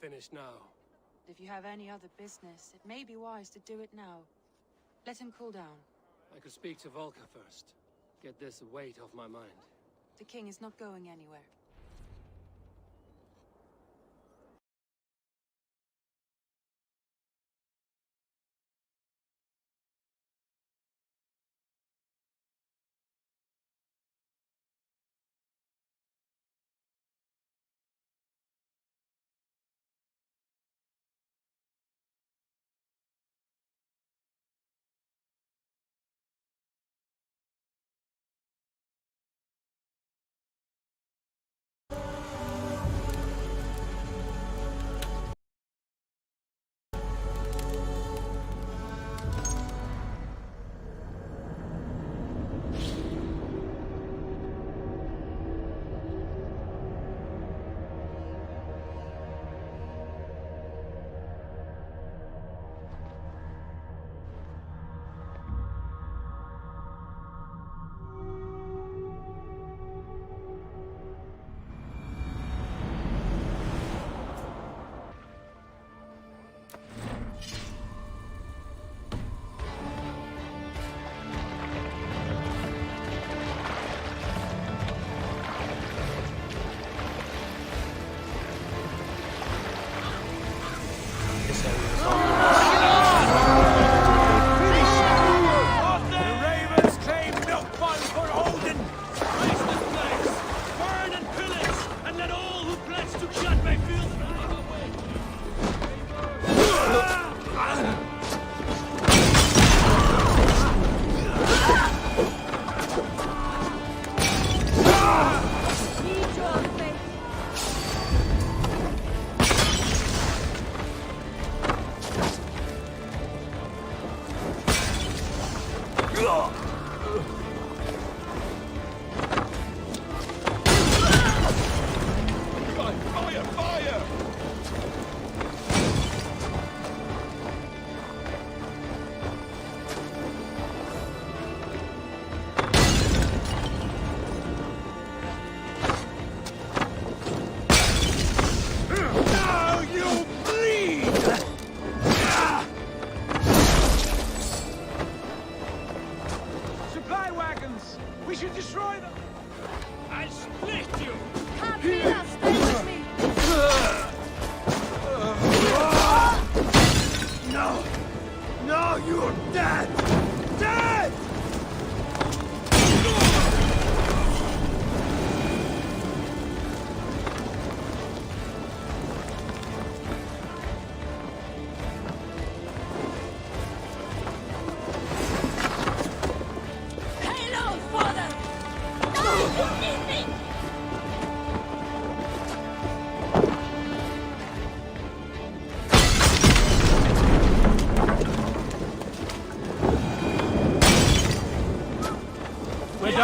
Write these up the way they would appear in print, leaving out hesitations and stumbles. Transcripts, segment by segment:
finish now. If you have any other business, it may be wise to do it now. Let him cool down. I could speak to Volker first. Get this weight off my mind. The king is not going anywhere.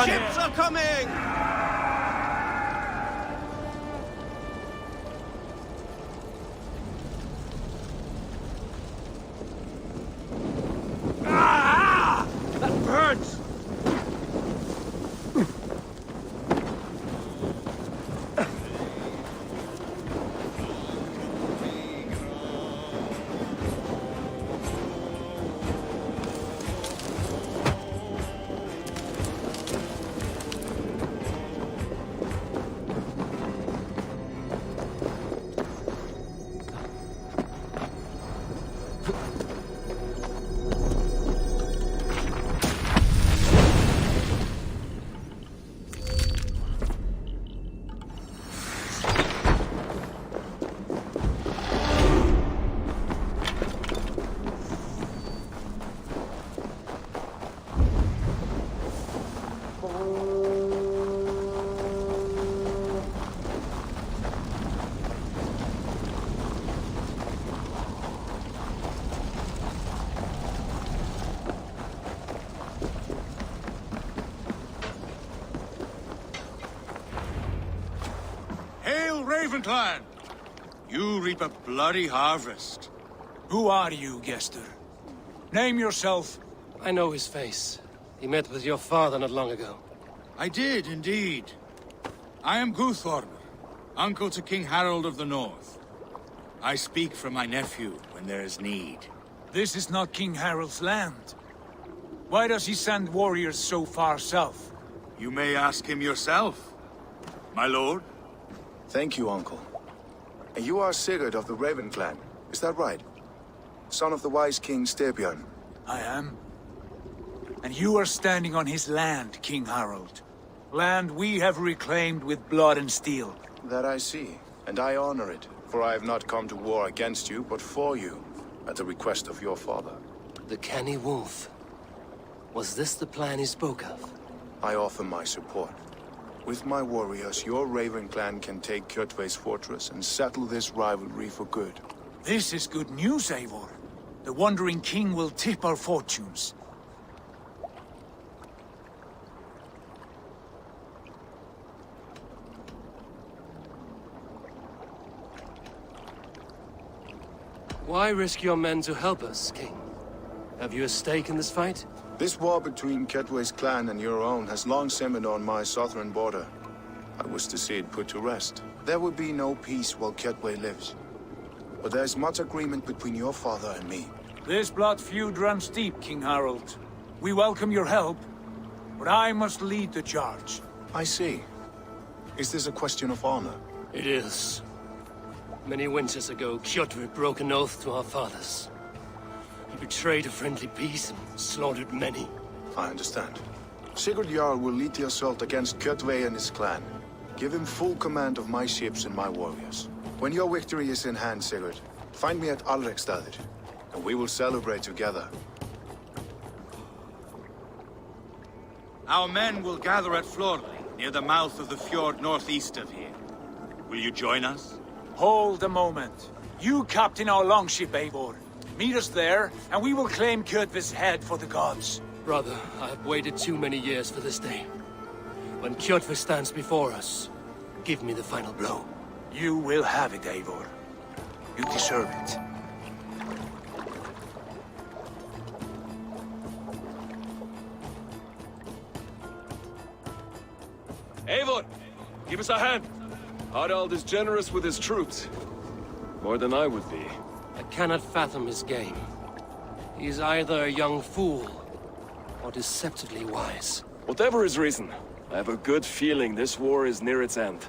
Ships are coming! Ah! That burns! Clan, you reap a bloody harvest. Who are you, Gester? Name yourself. I know his face. He met with your father not long ago. I did, indeed. I am Guthorm, uncle to King Harold of the North. I speak for my nephew when there is need. This is not King Harald's land. Why does he send warriors so far south? You may ask him yourself, my lord. Thank you, uncle. And you are Sigurd of the Raven clan, is that right? Son of the wise king Styrbjörn. I am. And you are standing on his land, King Harald. Land we have reclaimed with blood and steel. That I see, and I honor it, for I have not come to war against you, but for you, at the request of your father. The canny wolf. Was this the plan he spoke of? I offer my support. With my warriors, your Raven clan can take Kjotve's fortress and settle this rivalry for good. This is good news, Eivor. The Wandering King will tip our fortunes. Why risk your men to help us, King? Have you a stake in this fight? This war between Kjotve's clan and your own has long simmered on my southern border. I wish to see it put to rest. There will be no peace while Kjotve lives. But there's much agreement between your father and me. This blood feud runs deep, King Harald. We welcome your help, but I must lead the charge. I see. Is this a question of honor? It is. Many winters ago, Kjotve broke an oath to our fathers. He betrayed a friendly peace and slaughtered many. I understand. Sigurd Jarl will lead the assault against Kjotve and his clan. Give him full command of my ships and my warriors. When your victory is in hand, Sigurd, find me at Alrekstadir, and we will celebrate together. Our men will gather at Florley, near the mouth of the fjord northeast of here. Will you join us? Hold a moment. You captain our longship, Eivor. Meet us there, and we will claim Kjotve's head for the gods. Brother, I have waited too many years for this day. When Kjotve stands before us, give me the final blow. You will have it, Eivor. You deserve it. Eivor, give us a hand. Harald is generous with his troops. More than I would be. I cannot fathom his game. He is either a young fool, or deceptively wise. Whatever his reason, I have a good feeling this war is near its end.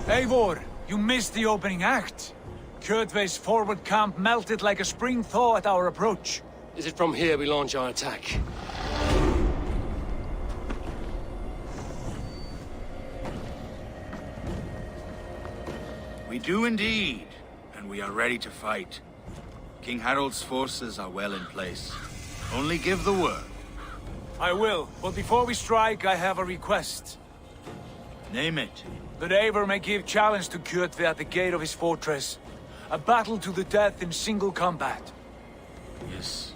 Eivor, you missed the opening act. Kjotve's forward camp melted like a spring thaw at our approach. Is it from here we launch our attack? We do indeed, and we are ready to fight. King Harald's forces are well in place. Only give the word. I will, but before we strike, I have a request. Name it. That Eivor may give challenge to Kjotve at the gate of his fortress. A battle to the death in single combat. Is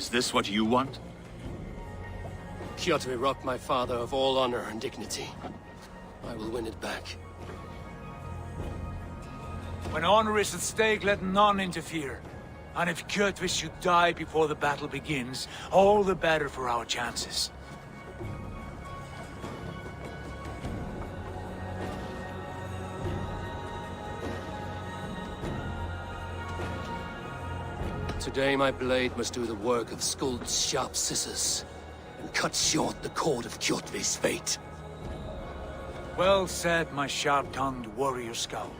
this what you want? Kjotve robbed my father of all honor and dignity. I will win it back. When honor is at stake, let none interfere. And if Kjotve should die before the battle begins, all the better for our chances. Today my blade must do the work of Skuld's sharp scissors, and cut short the cord of Kjotve's fate. Well said, my sharp-tongued warrior scout.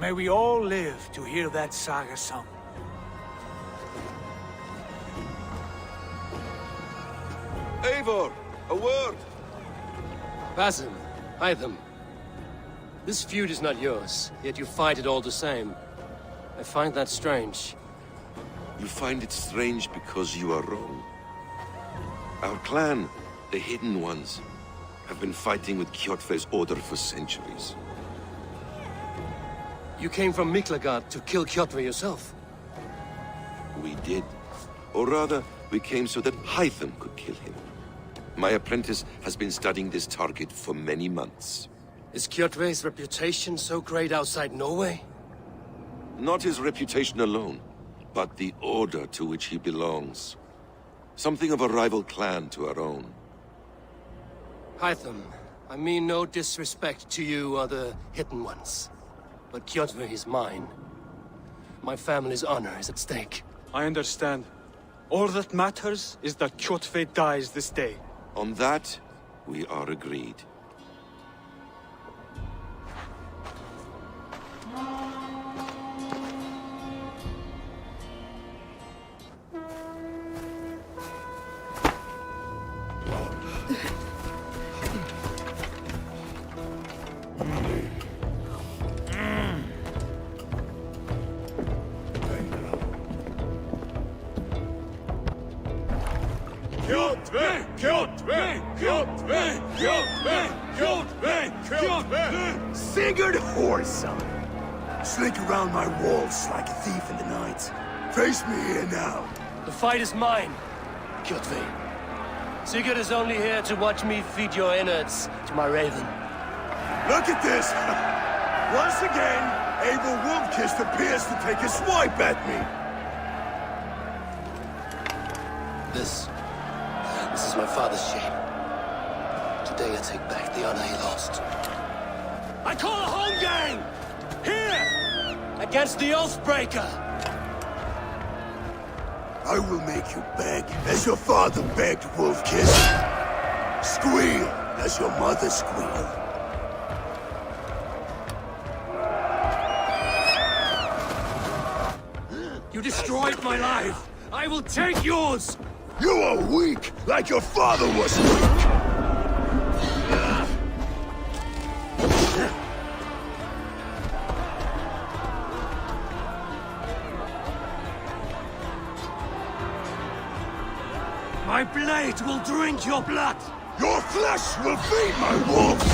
May we all live to hear that saga sung. Eivor, a word! Basim, Hytham. This feud is not yours, yet you fight it all the same. I find that strange. You find it strange because you are wrong. Our clan, the Hidden Ones, have been fighting with Kjotve's order for centuries. You came from Miklagard to kill Kjotve yourself. We did. Or rather, we came so that Hytham could kill him. My apprentice has been studying this target for many months. Is Kjotve's reputation so great outside Norway? Not his reputation alone, but the order to which he belongs. Something of a rival clan to our own. Hytham, I mean no disrespect to you or the Hidden Ones. But Kjotve is mine. My family's honor is at stake. I understand. All that matters is that Kjotve dies this day. On that, we are agreed. Kjotve! Kjotve! Kjotve! Kjotve! Kjotve! Kjotve! Sigurd Whoreson! Slink around my walls like a thief in the night. Face me here now. The fight is mine, Kjotve. Sigurd is only here to watch me feed your innards to my raven. Look at this! Once again, Abel Wolfkist appears to take a swipe at me. This is my father's shame. Today I take back the honor he lost. I call a home game! Here! Against the Oathbreaker! I will make you beg, as your father begged, Wolfkist. Squeal, as your mother squealed. You destroyed my life! I will take yours! You are weak, like your father was weak! My blade will drink your blood! Your flesh will feed my wolves!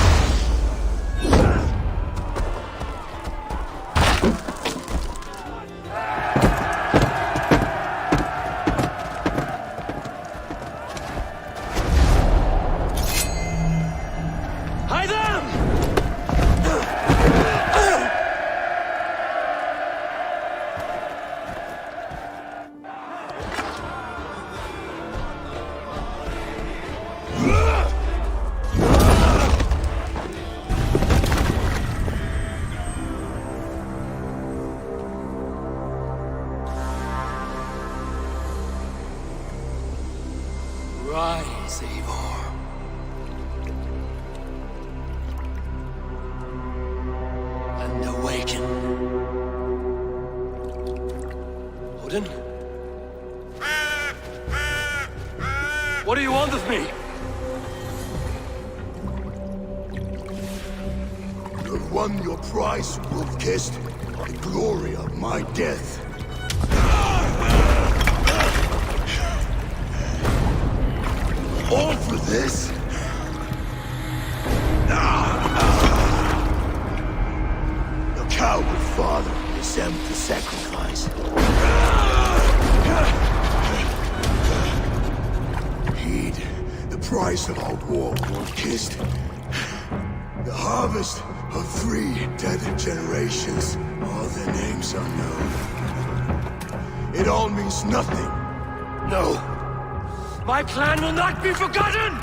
Rise, Eivor. And awaken. Odin? What do you want of me? You have won your prize, Wolfkist. The glory of my death. All for this? Your coward father is empty sacrifice. Heed the price of our war, Wolfkist. The harvest of 3 dead generations. All their names unknown. It all means nothing. No. My clan will not be forgotten!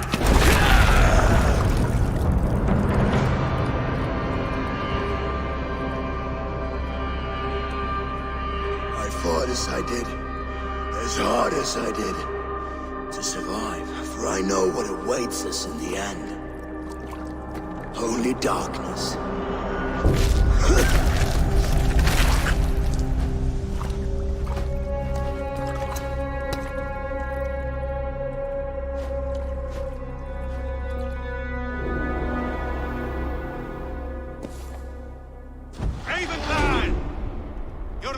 I fought as I did, as hard as I did, to survive, for I know what awaits us in the end. Only darkness.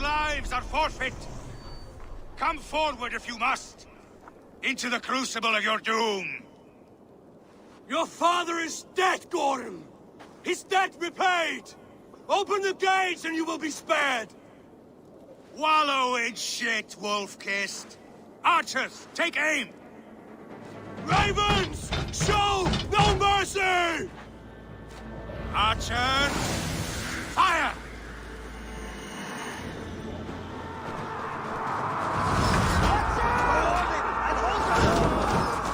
lives are forfeit. Come forward if you must. Into the crucible of your doom. Your father is dead, Gordon! His debt repaid! Open the gates and you will be spared! Wallow in shit, wolf-kissed. Archers, take aim! Ravens! Show no mercy! Archers, fire!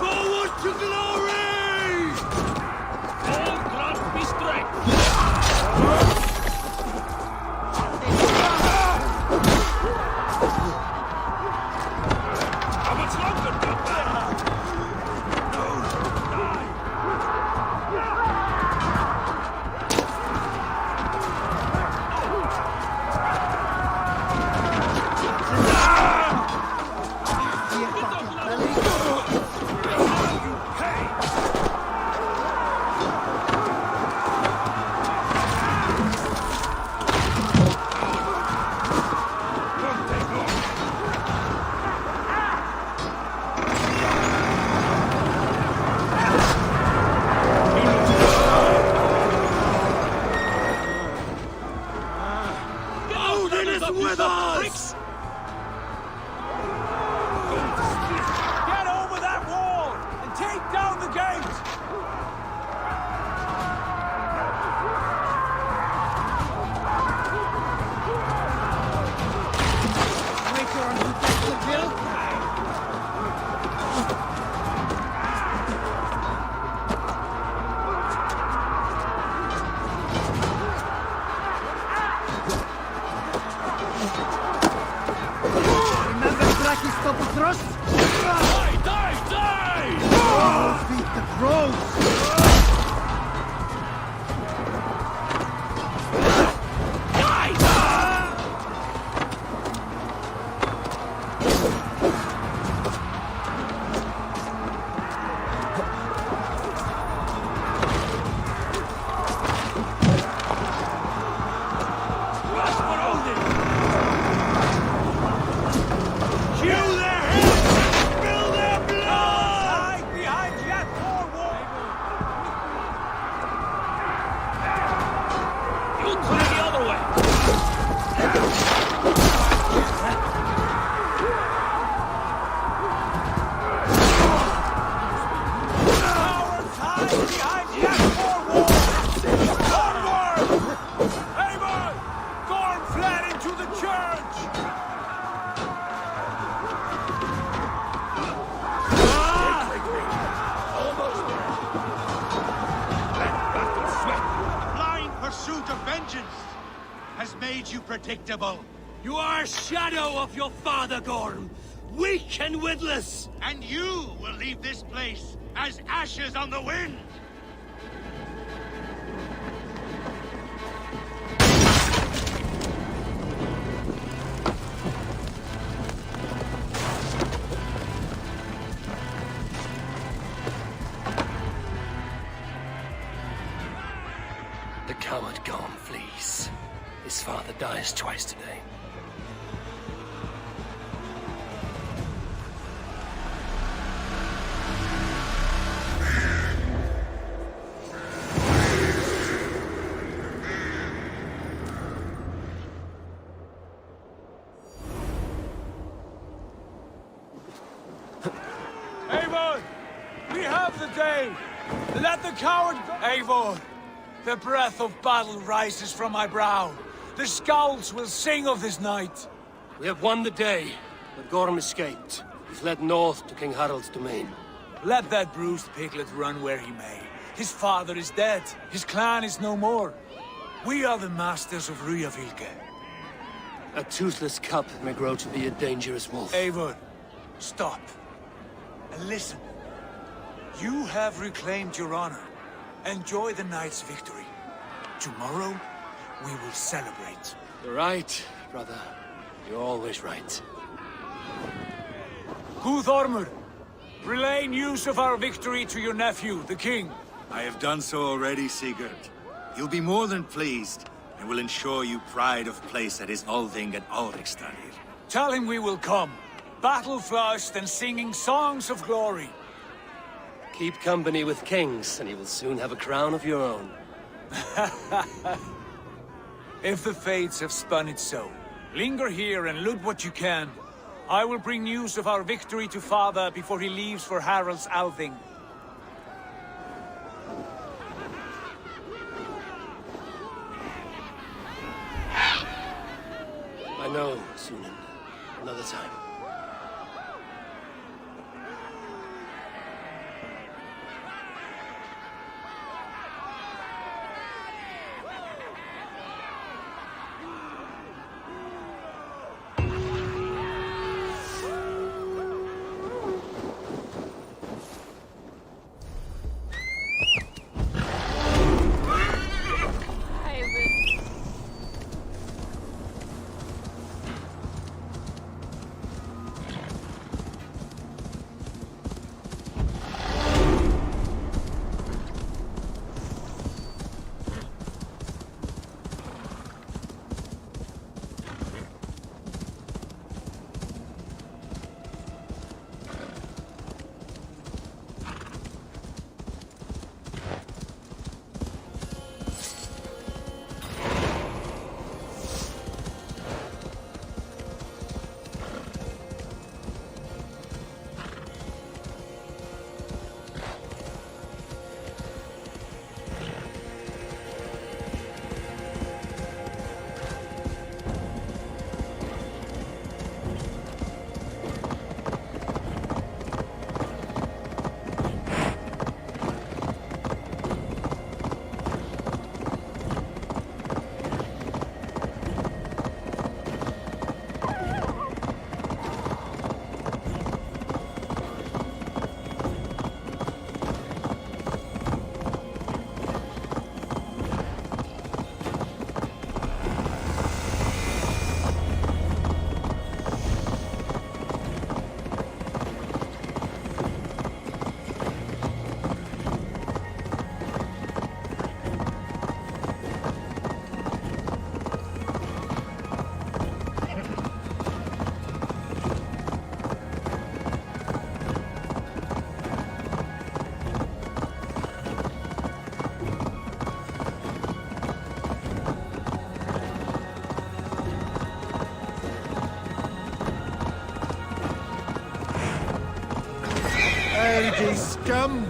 Forward to glory! All grant me strength! How much longer, Doctor? With us! Get over that wall and take down the gate! Die, die, die! Beat the crows! Predictable. You are a shadow of your father, Gorm. Weak and witless. And you will leave this place as ashes on the wind. The coward Gorm flees. His father dies twice today. Eivor! We have the day! Let the coward go! Eivor! The breath of battle rises from my brow. The scouts will sing of this night. We have won the day, but Gorm escaped. He fled north to King Harald's domain. Let that bruised piglet run where he may. His father is dead. His clan is no more. We are the masters of Ryjavík. A toothless cub may grow to be a dangerous wolf. Eivor, stop. And listen. You have reclaimed your honor. Enjoy the night's victory. Tomorrow, we will celebrate. You're right, brother. You're always right. Guthormur, relay news of our victory to your nephew, the king. I have done so already, Sigurd. He'll be more than pleased, and will ensure you pride of place at his Althing and Alrikstadir. Tell him we will come, battle-flushed and singing songs of glory. Keep company with kings, and you will soon have a crown of your own. If the fates have spun it so, linger here and loot what you can. I will bring news of our victory to Father before he leaves for Harald's Althing. I know, Sunan. Another time. Dirty scum!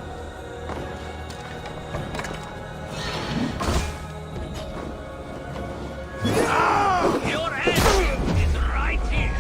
Your end is right here!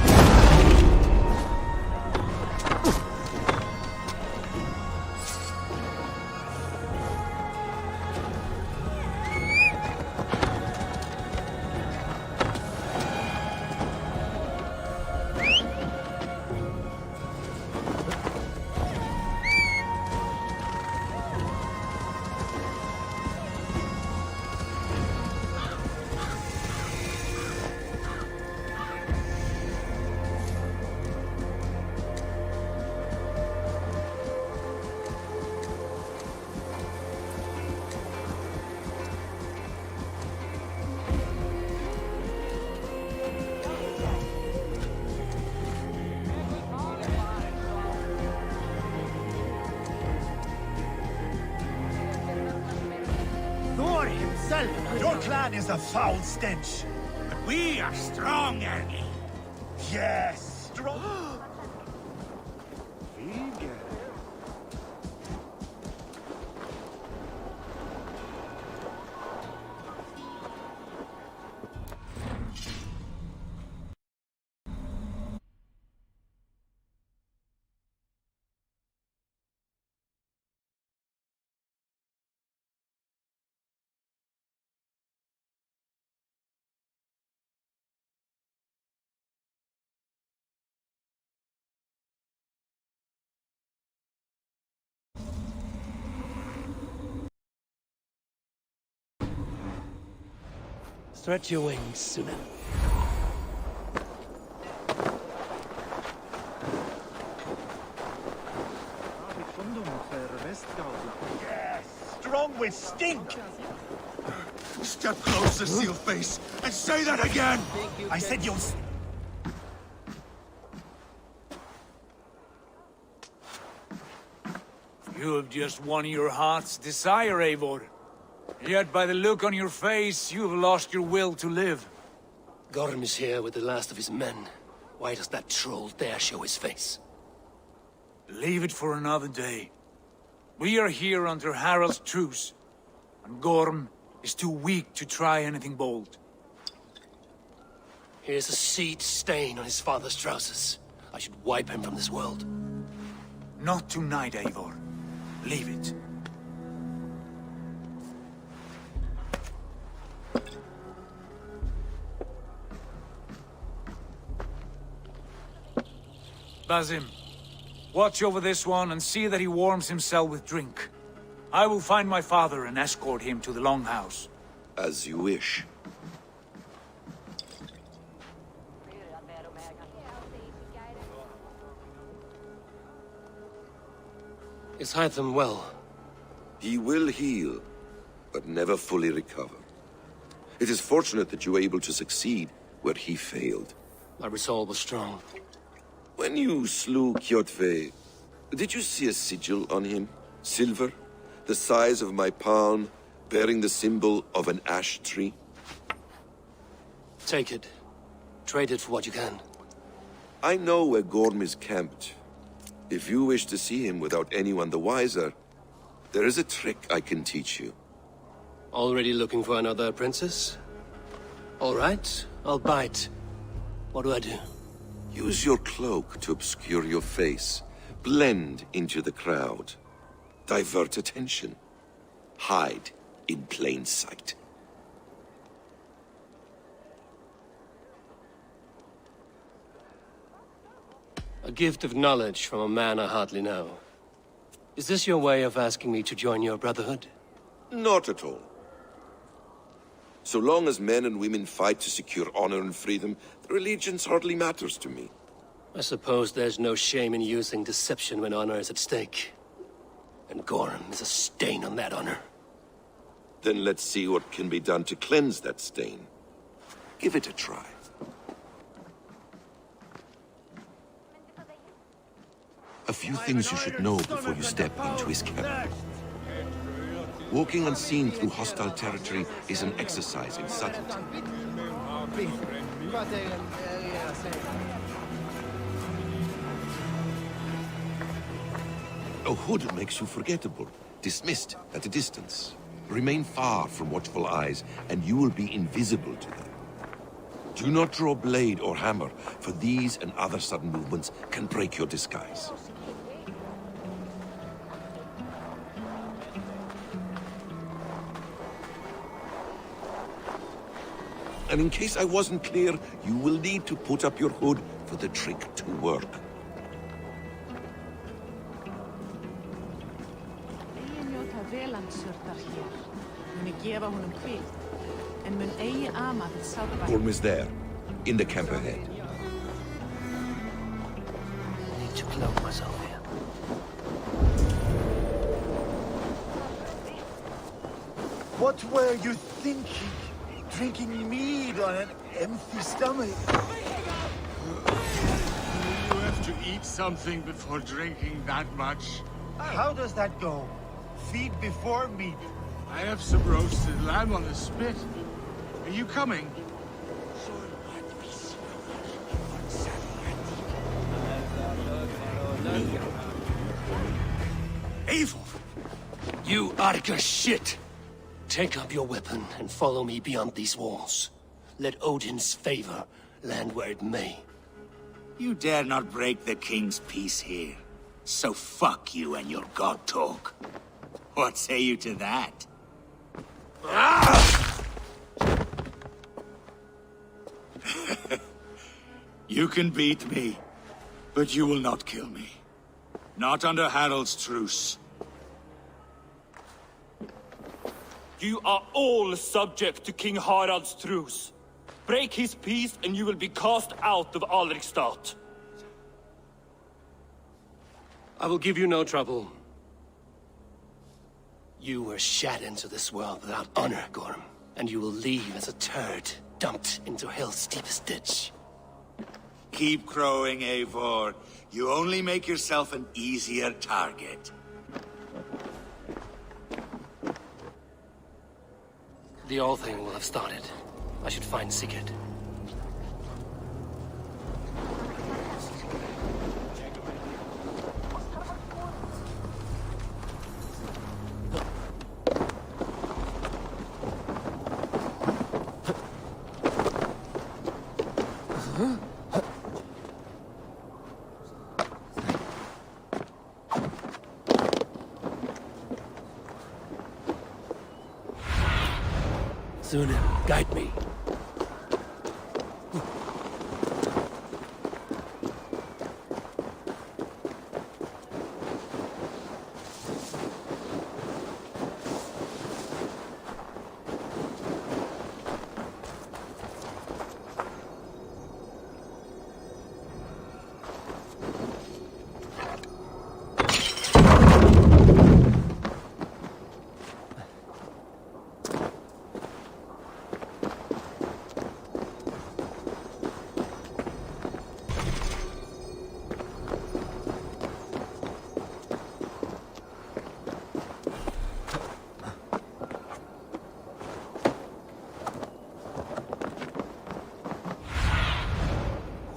Thor himself! Your clan is a foul stench! But we are strong, Ernie. Yes! Strong! Stretch your wings, Sunan. Yes! Strong with stink! Step closer, Sealface, and say that again! I said you'll... You have just won your heart's desire, Eivor. Yet by the look on your face, you have lost your will to live. Gorm is here with the last of his men. Why does that troll dare show his face? Leave it for another day. We are here under Harald's truce, and Gorm is too weak to try anything bold. Here's a seed stain on his father's trousers. I should wipe him from this world. Not tonight, Eivor. Leave it. Basim, watch over this one and see that he warms himself with drink. I will find my father and escort him to the Longhouse. As you wish. Is Hytham well? He will heal, but never fully recover. It is fortunate that you were able to succeed where he failed. My resolve was strong. When you slew Kjotve, did you see a sigil on him? Silver? The size of my palm, bearing the symbol of an ash tree? Take it. Trade it for what you can. I know where Gorm is camped. If you wish to see him without anyone the wiser, there is a trick I can teach you. Already looking for another princess? All right, I'll bite. What do I do? Use your cloak to obscure your face. Blend into the crowd. Divert attention. Hide in plain sight. A gift of knowledge from a man I hardly know. Is this your way of asking me to join your brotherhood? Not at all. So long as men and women fight to secure honor and freedom, their allegiance hardly matters to me. I suppose there's no shame in using deception when honor is at stake. And Gorm is a stain on that honor. Then let's see what can be done to cleanse that stain. Give it a try. A few things you should know before you step into his camp. Walking unseen through hostile territory is an exercise in subtlety. A hood makes you forgettable, dismissed at a distance. Remain far from watchful eyes, and you will be invisible to them. Do not draw blade or hammer, for these and other sudden movements can break your disguise. And in case I wasn't clear, you will need to put up your hood for the trick to work. Gorm is there, in the camp ahead. I need to cloak myself here. What were you thinking? Drinking mead on an empty stomach? You have to eat something before drinking that much. How does that go? Feed before meat. I have some roasted lamb on the spit. Are you coming? Eivor! You Arga shit! Take up your weapon and follow me beyond these walls. Let Odin's favor land where it may. You dare not break the king's peace here. So fuck you and your god talk. What say you to that? You can beat me, but you will not kill me. Not under Harald's truce. You are all subject to King Harald's truce. Break his peace and you will be cast out of Alrikstad. I will give you no trouble. You were shat into this world without honor, Gorm. And you will leave as a turd, dumped into hell's deepest ditch. Keep crowing, Eivor. You only make yourself an easier target. The All Thing will have started. I should find Sigurd. Sunan, guide me.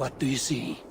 What do you see?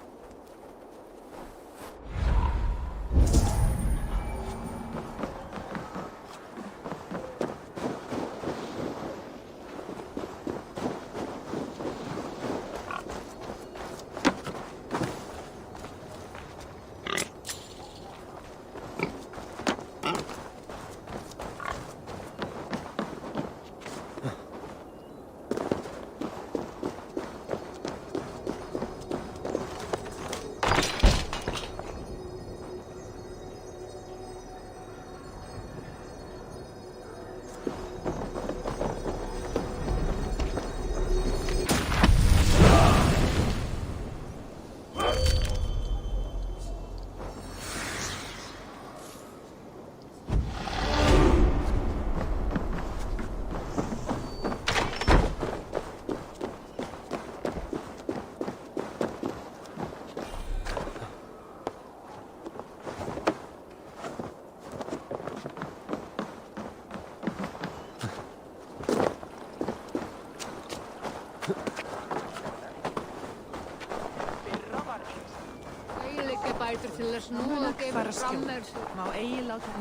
Til að snúa og gefa fram með má eigi láta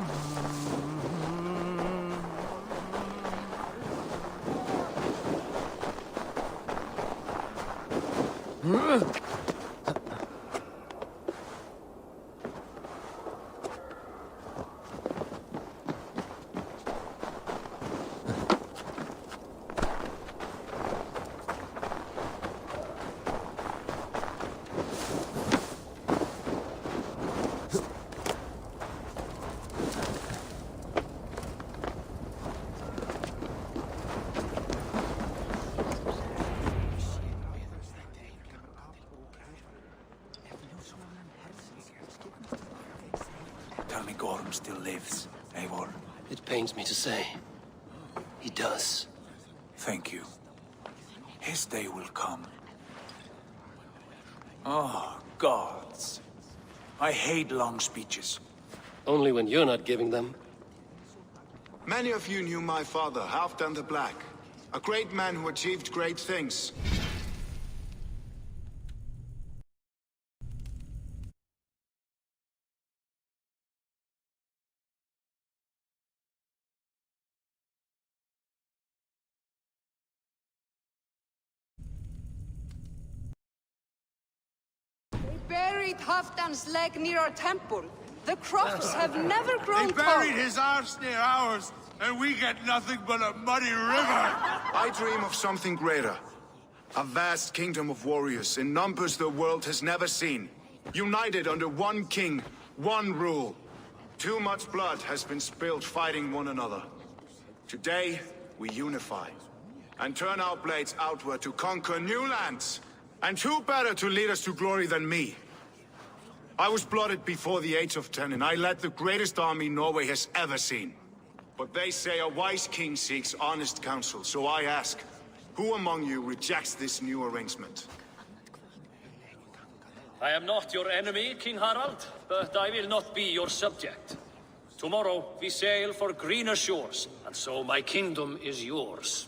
Tell me Gorm still lives, Eivor. It pains me to say. He does. Thank you. His day will come. Oh, gods. I hate long speeches. Only when you're not giving them. Many of you knew my father, Halfdan the Black. A great man who achieved great things. Buried Halfdan's leg near our temple. The crops have never grown They buried his arse near ours, and we get nothing but a muddy river. I dream of something greater. A vast kingdom of warriors in numbers the world has never seen. United under one king, one rule. Too much blood has been spilled fighting one another. Today, we unify. And turn our blades outward to conquer new lands. And who better to lead us to glory than me? I was blooded before the age of 10, and I led the greatest army Norway has ever seen. But they say a wise king seeks honest counsel, so I ask, who among you rejects this new arrangement? I am not your enemy, King Harald, but I will not be your subject. Tomorrow we sail for greener shores, and so my kingdom is yours.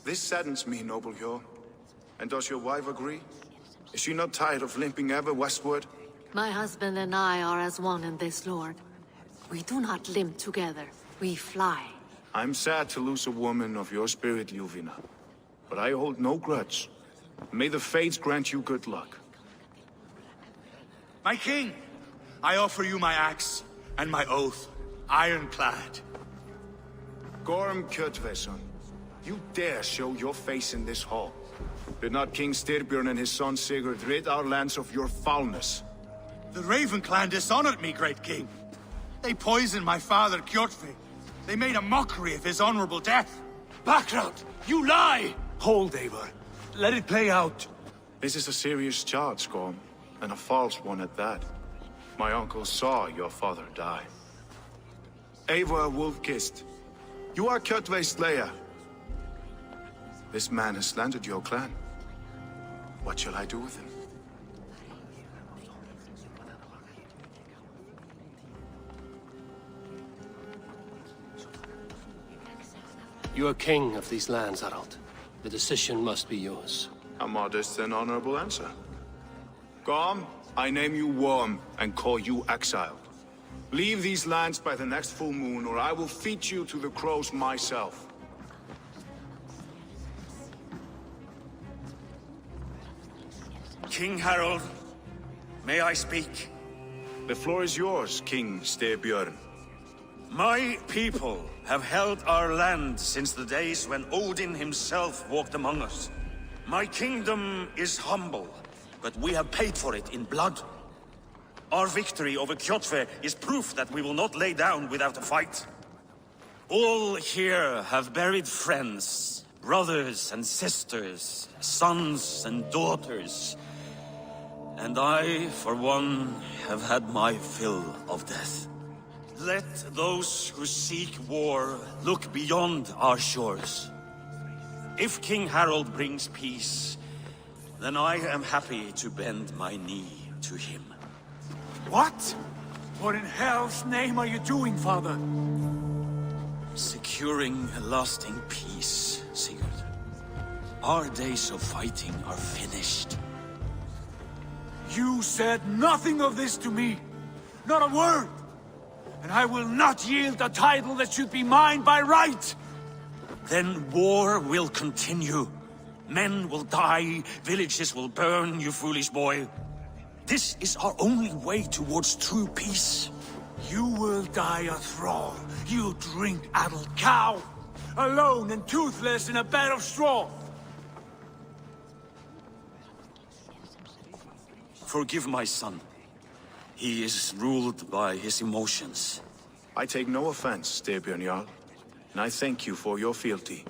This saddens me, noble Hjor. And does your wife agree? Is she not tired of limping ever westward? My husband and I are as one in this, Lord. We do not limp together. We fly. I'm sad to lose a woman of your spirit, Ljuvina. But I hold no grudge. May the fates grant you good luck. My king, I offer you my axe and my oath, ironclad. Gorm Kjotveson, you dare show your face in this hall. Did not King Styrbjörn and his son Sigurd rid our lands of your foulness? The Raven clan dishonored me, great king. They poisoned my father, Kjotve. They made a mockery of his honorable death. Background! You lie! Hold, Eivor. Let it play out. This is a serious charge, Gorm, and a false one at that. My uncle saw your father die. Eivor Wolf-Kissed, you are Kjotve's slayer. This man has slandered your clan. What shall I do with him? You are king of these lands, Harald. The decision must be yours. A modest and honorable answer. Gorm, I name you Worm and call you exiled. Leave these lands by the next full moon, or I will feed you to the crows myself. King Harald, may I speak? The floor is yours, King Styrbjörn. My people have held our land since the days when Odin himself walked among us. My kingdom is humble, but we have paid for it in blood. Our victory over Kjotve is proof that we will not lay down without a fight. All here have buried friends, brothers and sisters, sons and daughters. And I, for one, have had my fill of death. Let those who seek war look beyond our shores. If King Harald brings peace, then I am happy to bend my knee to him. What? What in hell's name are you doing, father? Securing a lasting peace, Sigurd. Our days of fighting are finished. You said nothing of this to me. Not a word. And I will not yield a title that should be mine by right. Then war will continue. Men will die, villages will burn, you foolish boy. This is our only way towards true peace. You will die a thrall. You drink-addled cow. Alone and toothless in a bed of straw. Forgive my son. He is ruled by his emotions. I take no offense, Styrbjörn Jarl, and I thank you for your fealty.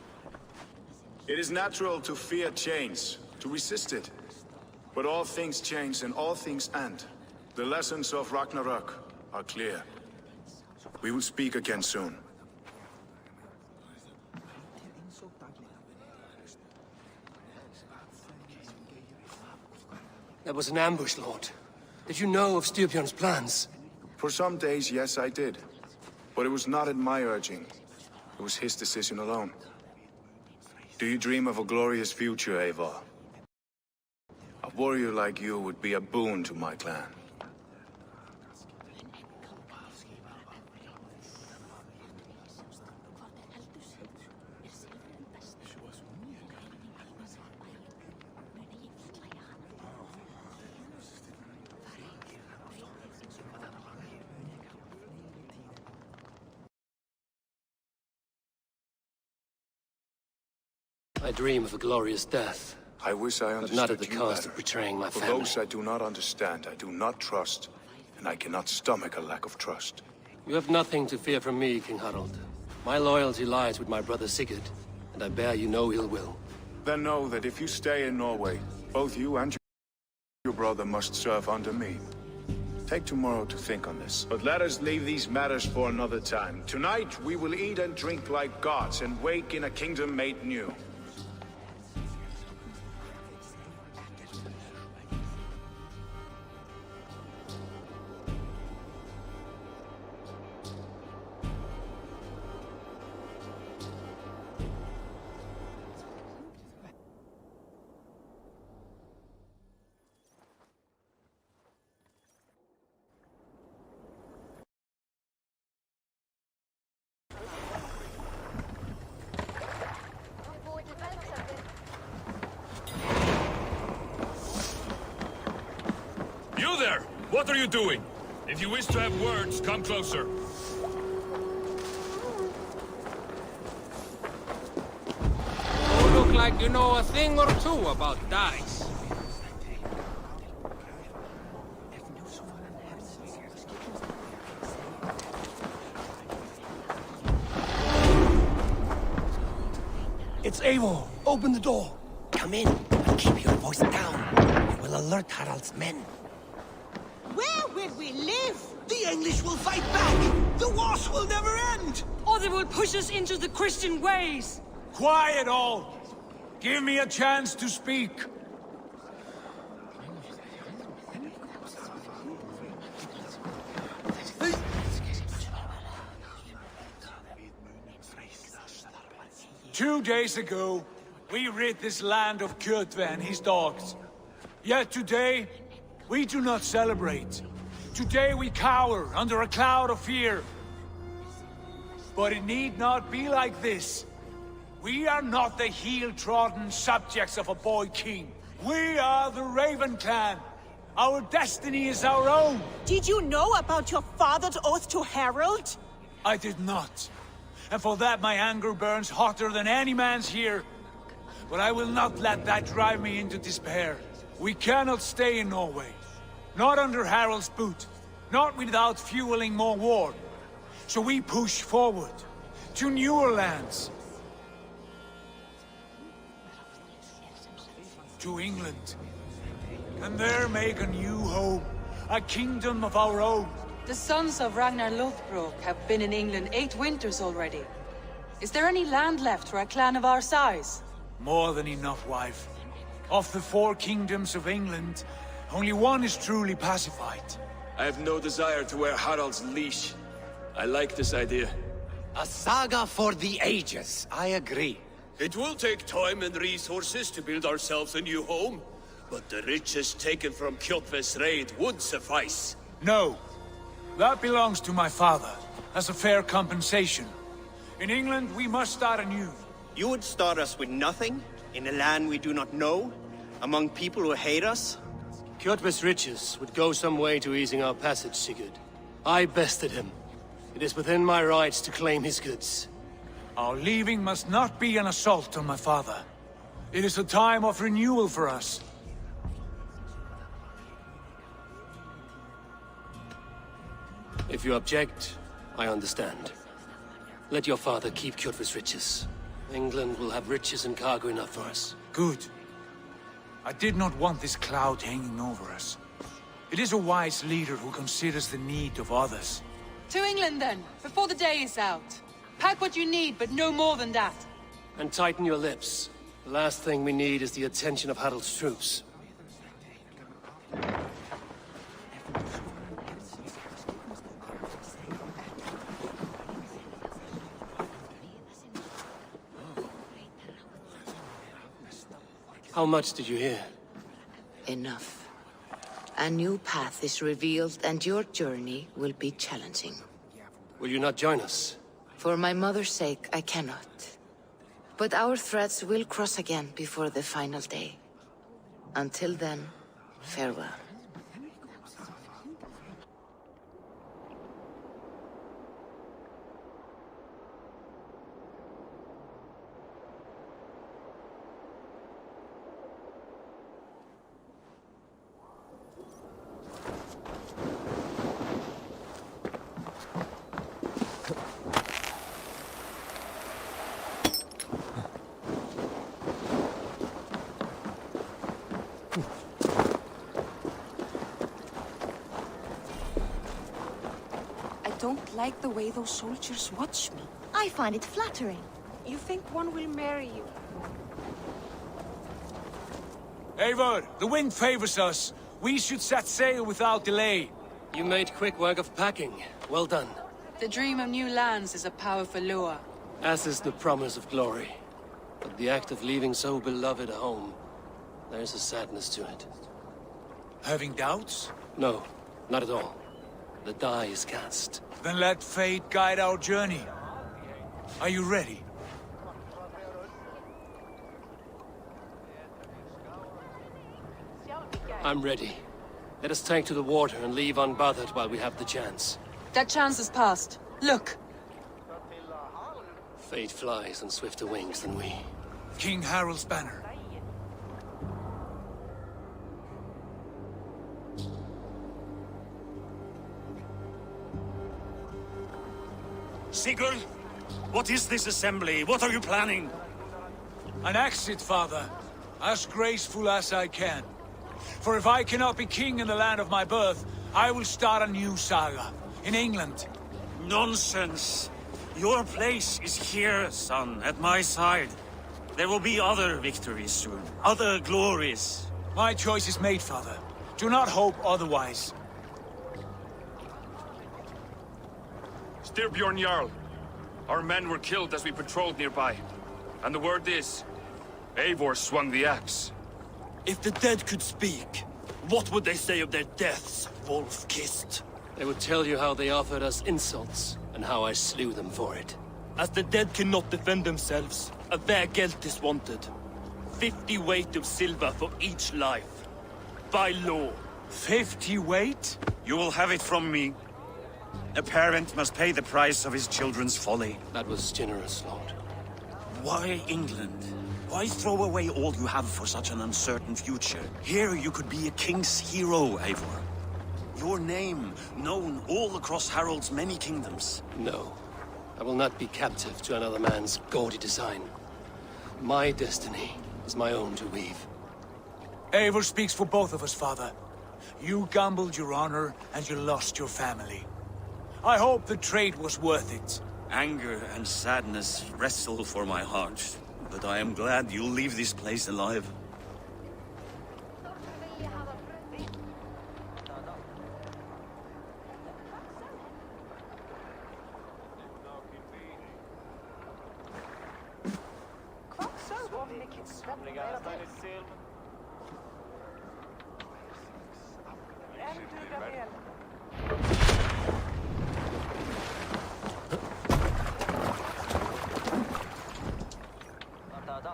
It is natural to fear change, to resist it. But all things change and all things end. The lessons of Ragnarok are clear. We will speak again soon. That was an ambush, Lord. Did you know of Styrbjörn's plans? For some days, yes, I did. But it was not at my urging. It was his decision alone. Do you dream of a glorious future, Eivor? A warrior like you would be a boon to my clan. I dream of a glorious death. I wish I understood but not at the you cost better. of betraying my For family. those I do not understand, I do not trust, and I cannot stomach a lack of trust. You have nothing to fear from me, King Harald. My loyalty lies with my brother Sigurd, and I bear you no ill will. Then know that if you stay in Norway, both you and your brother must serve under me. Take tomorrow to think on this. But let us leave these matters for another time. Tonight, we will eat and drink like gods and wake in a kingdom made new. You there! What are you doing? If you wish to have words, come closer. You look like you know a thing or two about dice. It's Eivor. Open the door. Come in and keep your voice down. It will alert Harald's men. Where will we live? The English will fight back! The wars will never end! Or they will push us into the Christian ways! Quiet all! Give me a chance to speak. Two days ago, we rid this land of Kjotve and his dogs. Yet today, we do not celebrate. Today we cower under a cloud of fear. But it need not be like this. We are not the heel-trodden subjects of a boy king. We are the Raven clan. Our destiny is our own. Did you know about your father's oath to Harald? I did not. And for that my anger burns hotter than any man's here. But I will not let that drive me into despair. We cannot stay in Norway. Not under Harald's boot. Not without fueling more war. So we push forward. To newer lands. To England. And there make a new home. A kingdom of our own. The sons of Ragnar Lothbrok have been in England 8 winters already. Is there any land left for a clan of our size? More than enough, wife. Of the 4 kingdoms of England, only one is truly pacified. I have no desire to wear Harald's leash. I like this idea. A saga for the ages, I agree. It will take time and resources to build ourselves a new home, but the riches taken from Kjotve's raid would suffice. No. That belongs to my father, as a fair compensation. In England, we must start anew. You would start us with nothing, in a land we do not know, among people who hate us? Kjotve's riches would go some way to easing our passage, Sigurd. I bested him. It is within my rights to claim his goods. Our leaving must not be an assault on my father. It is a time of renewal for us. If you object, I understand. Let your father keep Kjotve's riches. England will have riches and cargo enough for us. Good. I did not want this cloud hanging over us. It is a wise leader who considers the need of others. To England then, before the day is out. Pack what you need, but no more than that. And tighten your lips. The last thing we need is the attention of Harald's troops. How much did you hear? Enough. A new path is revealed, and your journey will be challenging. Will you not join us? For my mother's sake, I cannot. But our threads will cross again before the final day. Until then, farewell. don't like the way those soldiers watch me. I find it flattering. You think one will marry you? Eivor, the wind favors us. We should set sail without delay. You made quick work of packing. Well done. The dream of new lands is a powerful lure. As is the promise of glory. But the act of leaving so beloved a home, there's a sadness to it. Having doubts? No, not at all. The die is cast. Then let fate guide our journey. Are you ready? I'm ready. Let us take to the water and leave unbothered while we have the chance. That chance is past. Look! Fate flies on swifter wings than we. King Harald's banner. Sigurd, what is this assembly? What are you planning? An exit, father. As graceful as I can. For if I cannot be king in the land of my birth, I will start a new saga. In England. Nonsense. Your place is here, son, at my side. There will be other victories soon. Other glories. My choice is made, father. Do not hope otherwise. Styrbjorn Jarl. Our men were killed as we patrolled nearby. And the word is, Eivor swung the axe. If the dead could speak, what would they say of their deaths, wolf-kissed? They would tell you how they offered us insults, and how I slew them for it. As the dead cannot defend themselves, a vergelt is wanted. 50 weight of silver for each life. By law. 50 weight? You will have it from me. A parent must pay the price of his children's folly. That was generous, Lord. Why England? Why throw away all you have for such an uncertain future? Here you could be a king's hero, Eivor. Your name known all across Harald's many kingdoms. No. I will not be captive to another man's gaudy design. My destiny is my own to weave. Eivor speaks for both of us, father. You gambled your honor, and you lost your family. I hope the trade was worth it. Anger and sadness wrestle for my heart, but I am glad you'll leave this place alive.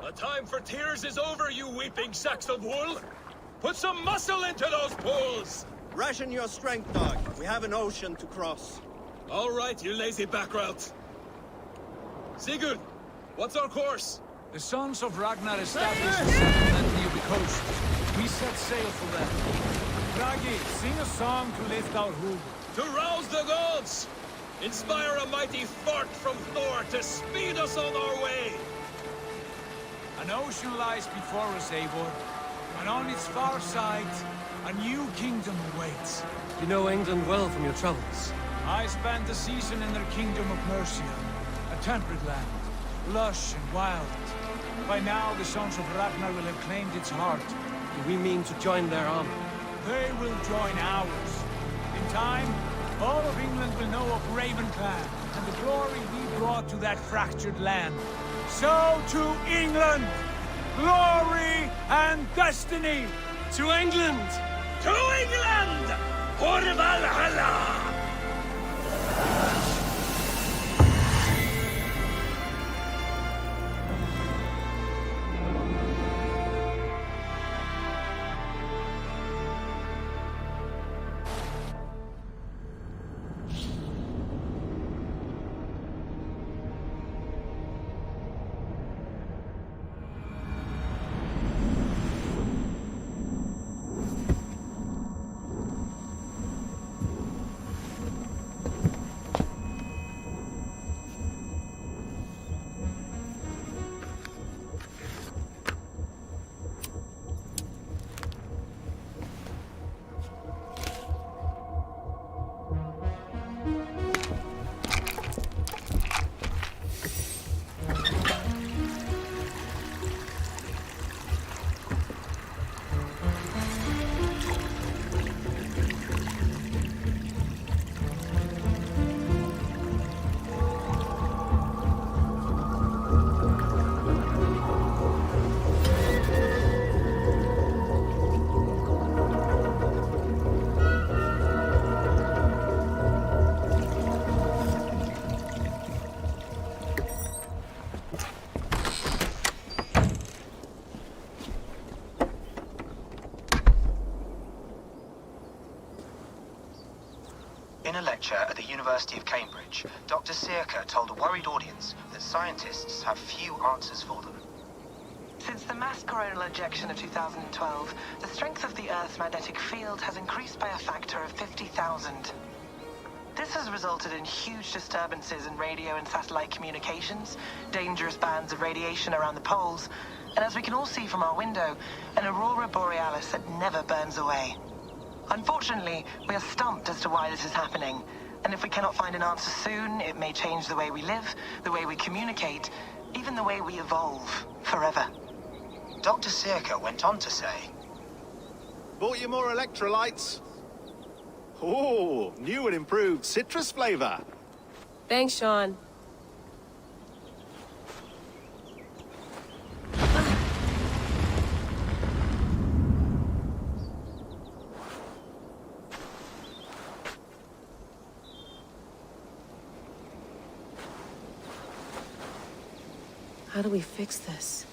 The time for tears is over, you weeping sacks of wool! Put some muscle into those pulls! Ration your strength, dog. We have an ocean to cross. All right, you lazy backrout. Sigurd, what's our course? The sons of Ragnar established a settlement near the coast. We set sail for them. Bragi, sing a song to lift our hoof. To rouse the gods! Inspire a mighty fart from Thor to speed us on our way! An ocean lies before us, Eivor. And on its far side, a new kingdom awaits. You know England well from your travels. I spent a season in their kingdom of Mercia. A temperate land, lush and wild. By now, the sons of Ragnar will have claimed its heart. Do we mean to join their army? They will join ours. In time, all of England will know of Raven Clan, and the glory we brought to that fractured land. So to England! Glory and destiny! To England! To England! For Valhalla! In a lecture at the University of Cambridge, Dr. Circa told a worried audience that scientists have few answers for them. Since the mass coronal ejection of 2012, the strength of the Earth's magnetic field has increased by a factor of 50,000. This has resulted in huge disturbances in radio and satellite communications, dangerous bands of radiation around the poles, and as we can all see from our window, an aurora borealis that never burns away. Unfortunately, we are stumped as to why this is happening, and if we cannot find an answer soon, it may change the way we live, the way we communicate, even the way we evolve, forever. Dr. Circa went on to say, Bought you more electrolytes? Oh, new and improved citrus flavor. Thanks, Sean. How do we fix this?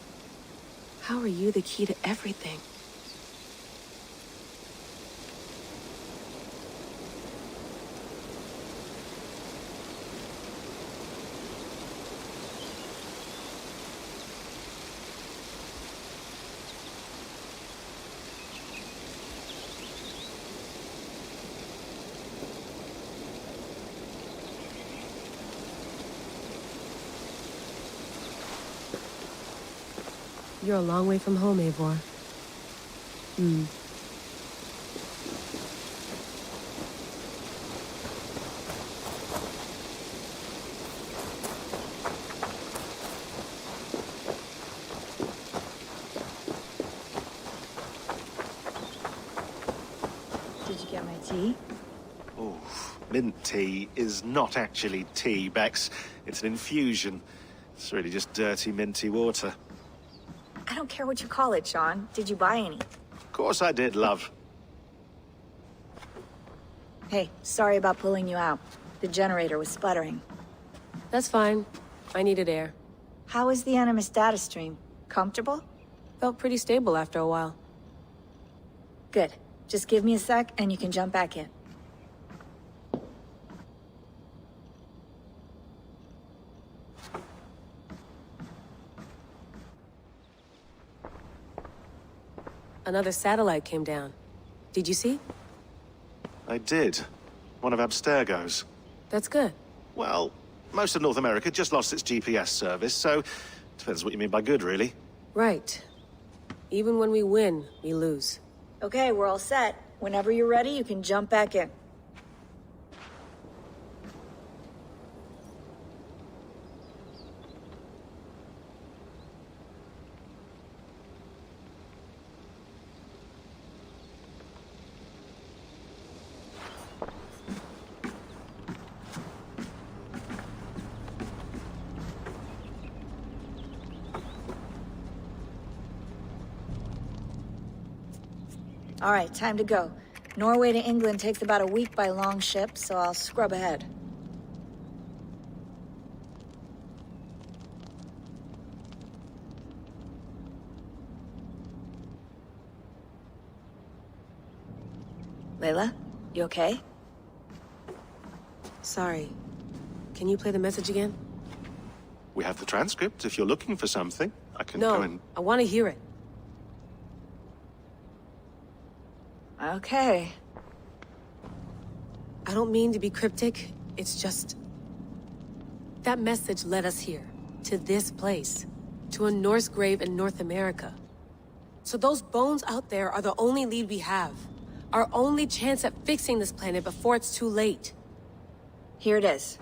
How are you the key to everything? You're a long way from home, Eivor. Did you get my tea? Oh, mint tea is not actually tea, Bex. It's an infusion. It's really just dirty, minty water. I don't care what you call it, Sean. Did you buy any? Of course I did, love. Hey, sorry about pulling you out. The generator was sputtering. That's fine. I needed air. How was the Animus data stream? Comfortable? Felt pretty stable after a while. Good. Just give me a sec and you can jump back in. Another satellite came down. Did you see? I did. One of Abstergo's. That's good. Well, most of North America just lost its GPS service, so depends what you mean by good, really. Right. Even when we win, we lose. Okay, we're all set. Whenever you're ready, you can jump back in. All right, time to go. Norway to England takes about a week by long ship, so I'll scrub ahead. Layla, you okay? Sorry. Can you play the message again? We have the transcript. If you're looking for something, I can go and... No, I want to hear it. Okay. I don't mean to be cryptic. It's just... that message led us here. To this place. To a Norse grave in North America. So those bones out there are the only lead we have. Our only chance at fixing this planet before it's too late. Here it is.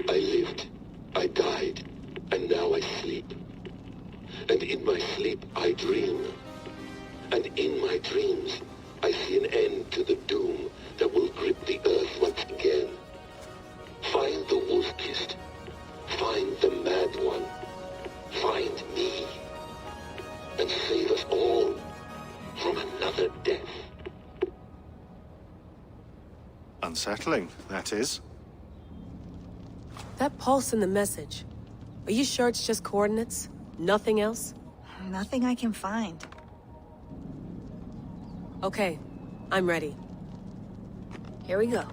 I lived, I died, and now I sleep. And in my sleep I dream. And in my dreams, I see an end to the doom that will grip the earth once again. Find the wolf-kissed. Find the mad one. Find me. And save us all from another death. Unsettling, that is. That pulse in the message. Are you sure it's just coordinates? Nothing else? Nothing I can find. Okay, I'm ready. Here we go.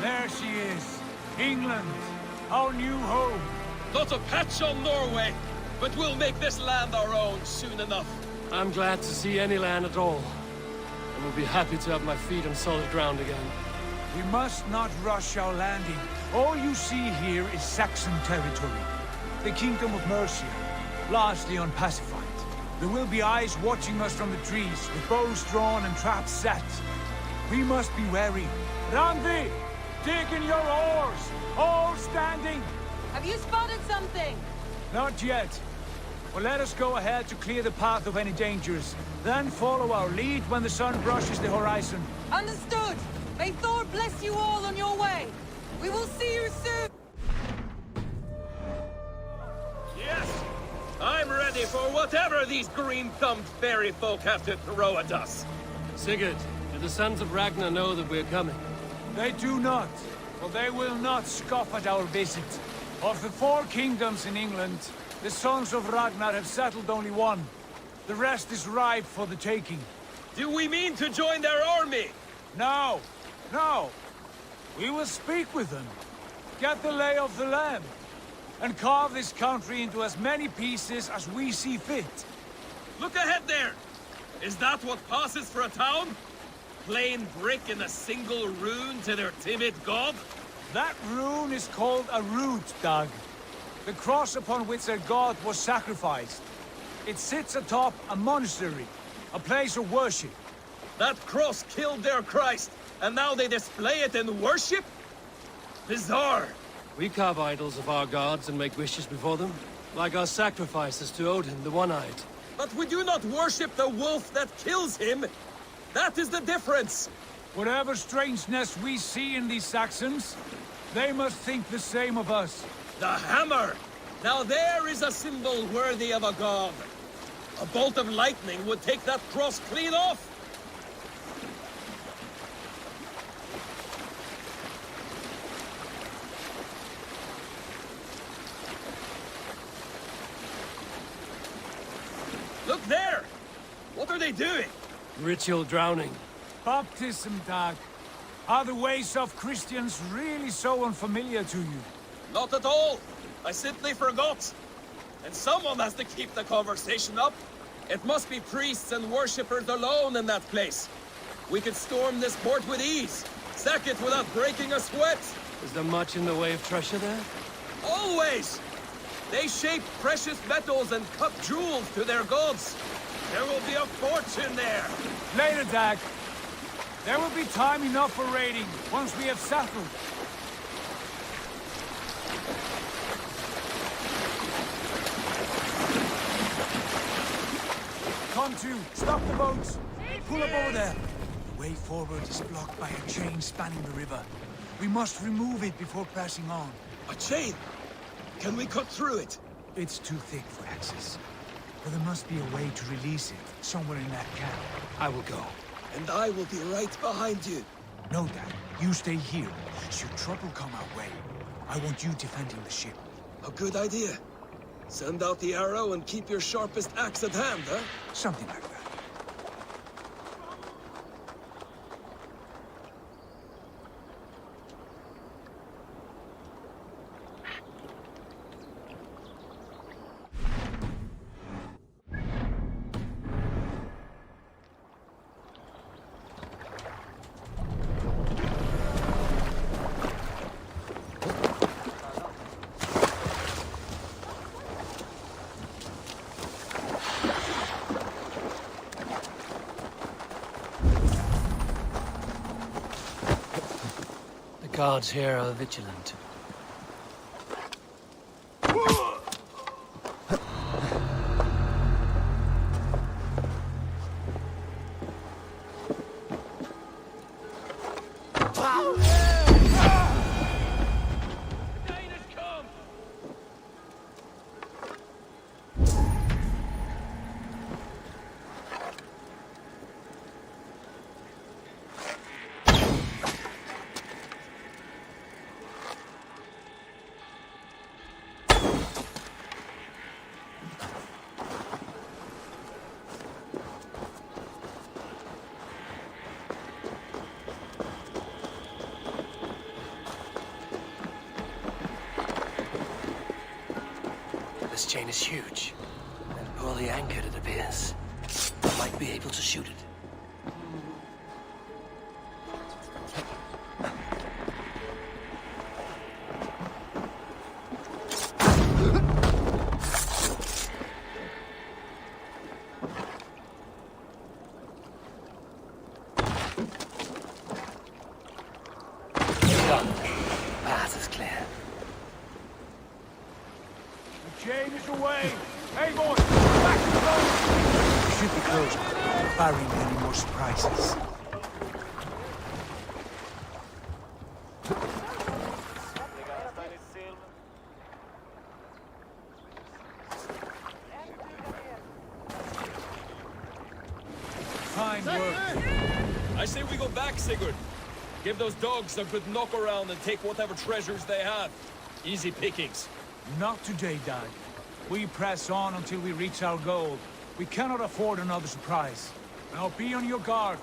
There she is. England, our new home. Not a patch on Norway, but we'll make this land our own soon enough. I'm glad to see any land at all. And will be happy to have my feet on solid ground again. We must not rush our landing. All you see here is Saxon territory. The Kingdom of Mercia, largely unpacified. There will be eyes watching us from the trees, with bows drawn and traps set. We must be wary. Randi! Dig in your oars! All standing! Have you spotted something? Not yet. But let us go ahead to clear the path of any dangers. Then follow our lead when the sun brushes the horizon. Understood! May Thor bless you all on your way! We will see you soon! Yes! I'm ready for whatever these green-thumbed fairy folk have to throw at us. Sigurd, do the sons of Ragnar know that we're coming? They do not, for they will not scoff at our visit. Of the 4 kingdoms in England, the sons of Ragnar have settled only one. The rest is ripe for the taking. Do we mean to join their army? No, no. We will speak with them, get the lay of the land, and carve this country into as many pieces as we see fit. Look ahead there! Is that what passes for a town? Plain brick and a single rune to their timid god? That rune is called a root, Dag. The cross upon which their god was sacrificed. It sits atop a monastery, a place of worship. That cross killed their Christ, and now they display it in worship? Bizarre! We carve idols of our gods and make wishes before them, like our sacrifices to Odin, the One-Eyed. But we do not worship the wolf that kills him! That is the difference! Whatever strangeness we see in these Saxons, they must think the same of us. The hammer! Now there is a symbol worthy of a god. A bolt of lightning would take that cross clean off! Look there! What are they doing? Ritual drowning. Baptism, Dag. Are the ways of Christians really so unfamiliar to you? Not at all. I simply forgot. And someone has to keep the conversation up. It must be priests and worshippers alone in that place. We could storm this port with ease. Sack it without breaking a sweat. Is there much in the way of treasure there? Always! They shape precious metals and cut jewels to their gods. There will be a fortune there. Later, Dag. There will be time enough for raiding, once we have settled. Come to, stop the boats. Pull up over there. The way forward is blocked by a chain spanning the river. We must remove it before pressing on. A chain? Can we cut through it? It's too thick for access. But there must be a way to release it, somewhere in that camp. I will go. And I will be right behind you. No, Dad. You stay here. Should trouble come our way, I want you defending the ship. A good idea. Send out the arrow and keep your sharpest axe at hand, huh? Something like that. The guards here are vigilant. This chain is huge, and poorly anchored, it appears. I might be able to shoot it. Done. Path is clear. The chain is away! Hey, boys! Back to the boat! We should be close, barring any more surprises. Fine work. I say we go back, Sigurd. Give those dogs a good knock around and take whatever treasures they have. Easy pickings. Not today, Dad. We press on until we reach our goal. We cannot afford another surprise. Now be on your guard.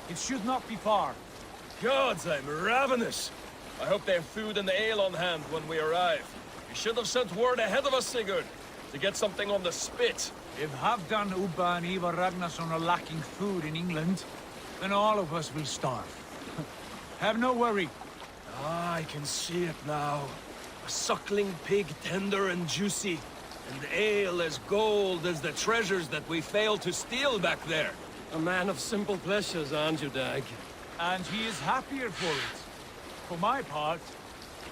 It should not be far. Gods, I'm ravenous. I hope they have food and ale on hand when we arrive. You should have sent word ahead of us, Sigurd, to get something on the spit. If Halfdan, Ubba and Ivar Ragnarsson are lacking food in England, then all of us will starve. Have no worry. Ah, I can see it now. A suckling pig, tender and juicy. And ale as gold as the treasures that we failed to steal back there. A man of simple pleasures, aren't you, Dag? And he is happier for it. For my part,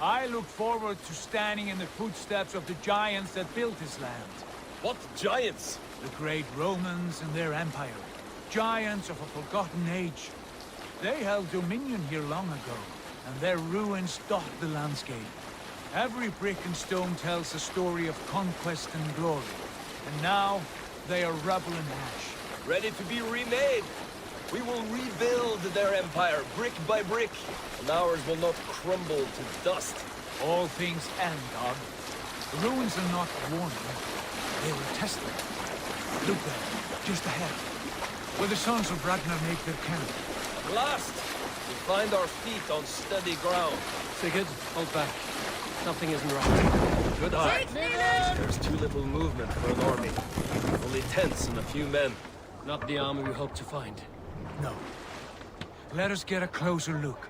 I look forward to standing in the footsteps of the giants that built this land. What giants? The great Romans and their empire. Giants of a forgotten age. They held dominion here long ago, and their ruins dot the landscape. Every brick and stone tells a story of conquest and glory. And now, they are rubble and ash. Ready to be remade. We will rebuild their empire, brick by brick, and ours will not crumble to dust. All things end, Dog. The ruins are not a warning. They were tested. Look there, just ahead, where the sons of Ragnar make their camp. At last, we find our feet on steady ground. Sigurd, hold back. Something isn't right. Good eye. There's too little movement for an army. Only tents and a few men. Not the army we hope to find. No. Let us get a closer look.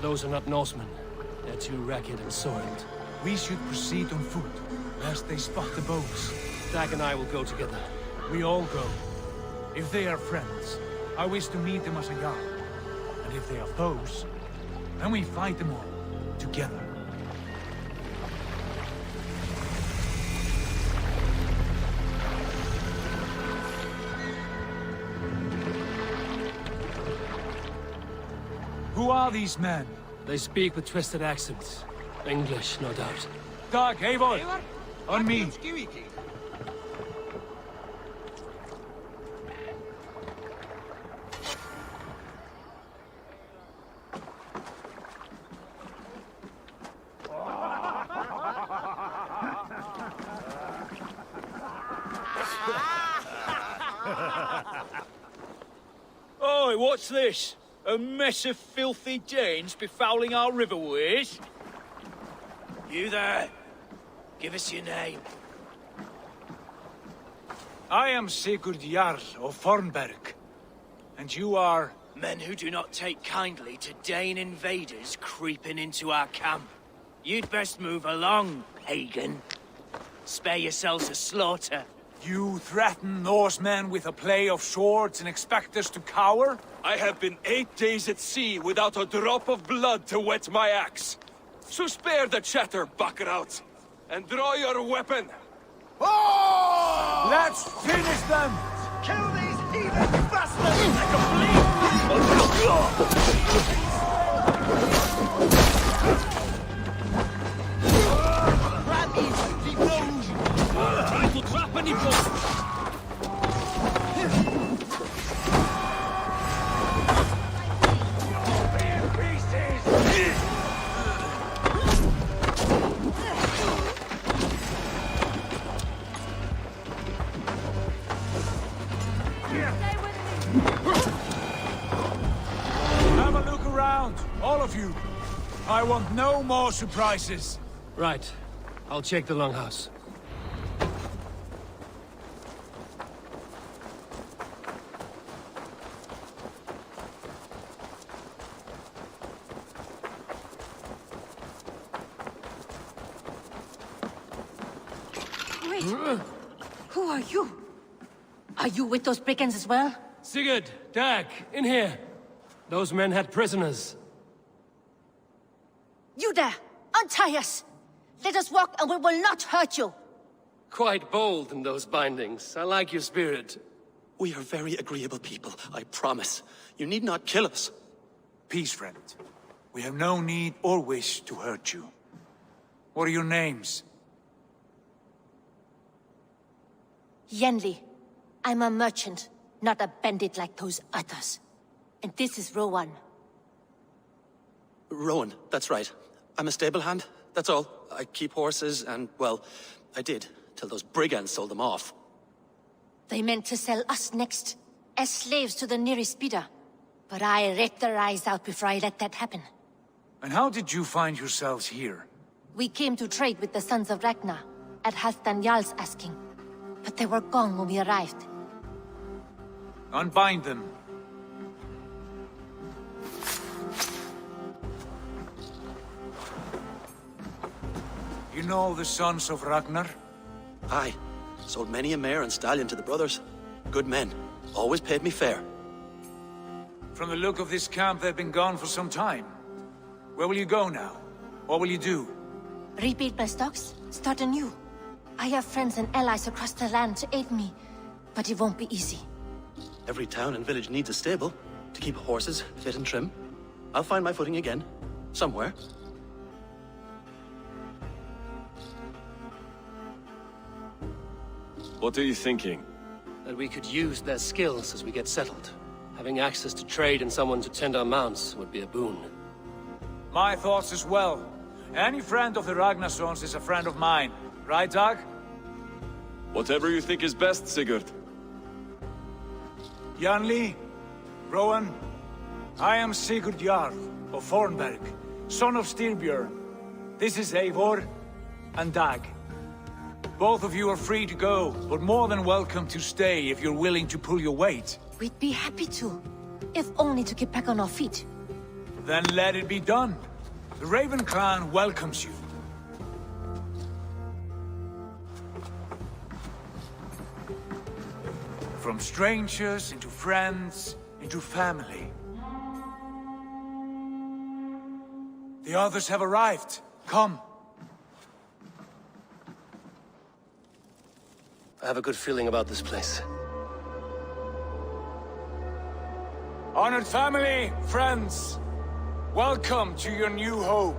Those are not Norsemen. They're too ragged and soiled. We should proceed on foot, lest they spot the boats. Dag and I will go together. We all go. If they are friends, I wish to meet them as a Jarl. And if they are foes, then we fight them all, together. Who are these men? They speak with twisted accents. English, no doubt. Dag, Eivor! On me! Oi, what's this? A mess of filthy Danes befouling our riverways? You there! Give us your name. I am Sigurd Jarl of Fornberg. And you are... Men who do not take kindly to Dane invaders creeping into our camp. You'd best move along, pagan. Spare yourselves a slaughter. You threaten Norsemen with a play of swords and expect us to cower? I have been 8 days at sea without a drop of blood to wet my axe. So spare the chatter, Baccarat, and draw your weapon. Oh! Let's finish them! Kill these heathen bastards! Like a bleed! Try to trap any boat! around, all of you. I want no more surprises. Right. I'll check the longhouse. Wait. Who are you? Are you with those brigands as well? Sigurd, Dag, in here. Those men had prisoners. You there! Untie us! Let us walk and we will not hurt you! Quite bold in those bindings. I like your spirit. We are very agreeable people, I promise. You need not kill us. Peace, friend. We have no need or wish to hurt you. What are your names? Yenli. I'm a merchant, not a bandit like those others. And this is Rowan. Rowan, that's right. I'm a stable hand, that's all. I keep horses and, well, I did, till those brigands sold them off. They meant to sell us next, as slaves to the nearest bidder. But I ripped their eyes out before I let that happen. And how did you find yourselves here? We came to trade with the Sons of Ragnar, at Halfdan Jarl's asking. But they were gone when we arrived. Unbind them. You know the Sons of Ragnar? Aye. Sold many a mare and stallion to the brothers. Good men. Always paid me fair. From the look of this camp, they've been gone for some time. Where will you go now? What will you do? Rebuild my stocks, start anew. I have friends and allies across the land to aid me, but it won't be easy. Every town and village needs a stable, to keep horses fit and trim. I'll find my footing again. Somewhere. What are you thinking? That we could use their skills as we get settled. Having access to trade and someone to tend our mounts would be a boon. My thoughts as well. Any friend of the Ragnarsons is a friend of mine. Right, Dag? Whatever you think is best, Sigurd. Janli, Rowan, I am Sigurd Jarl of Fornberg, son of Styrbjörn. This is Eivor and Dag. Both of you are free to go, but more than welcome to stay if you're willing to pull your weight. We'd be happy to, if only to get back on our feet. Then let it be done. The Raven clan welcomes you. From strangers into friends, into family. The others have arrived. Come. I have a good feeling about this place. Honored family, friends, welcome to your new home.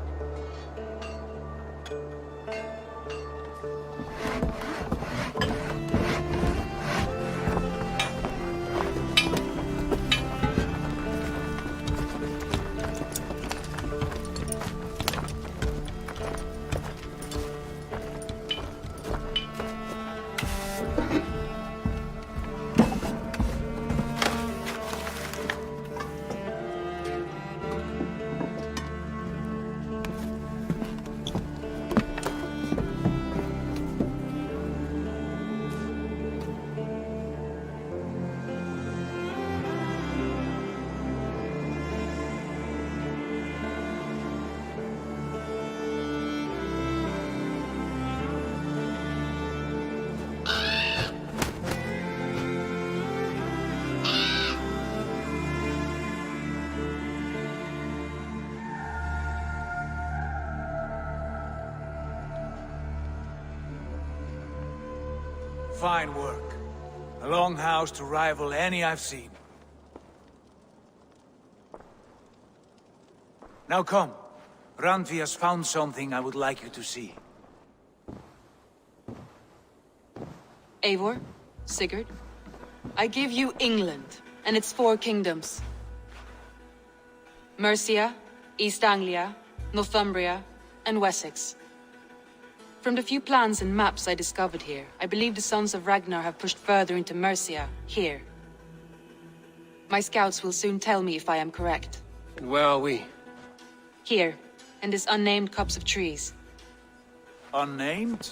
Fine work. A longhouse to rival any I've seen. Now come. Randvi has found something I would like you to see. Eivor, Sigurd, I give you England and its 4 kingdoms. Mercia, East Anglia, Northumbria, and Wessex. From the few plans and maps I discovered here, I believe the Sons of Ragnar have pushed further into Mercia, here. My scouts will soon tell me if I am correct. And where are we? Here, in this unnamed copse of trees. Unnamed?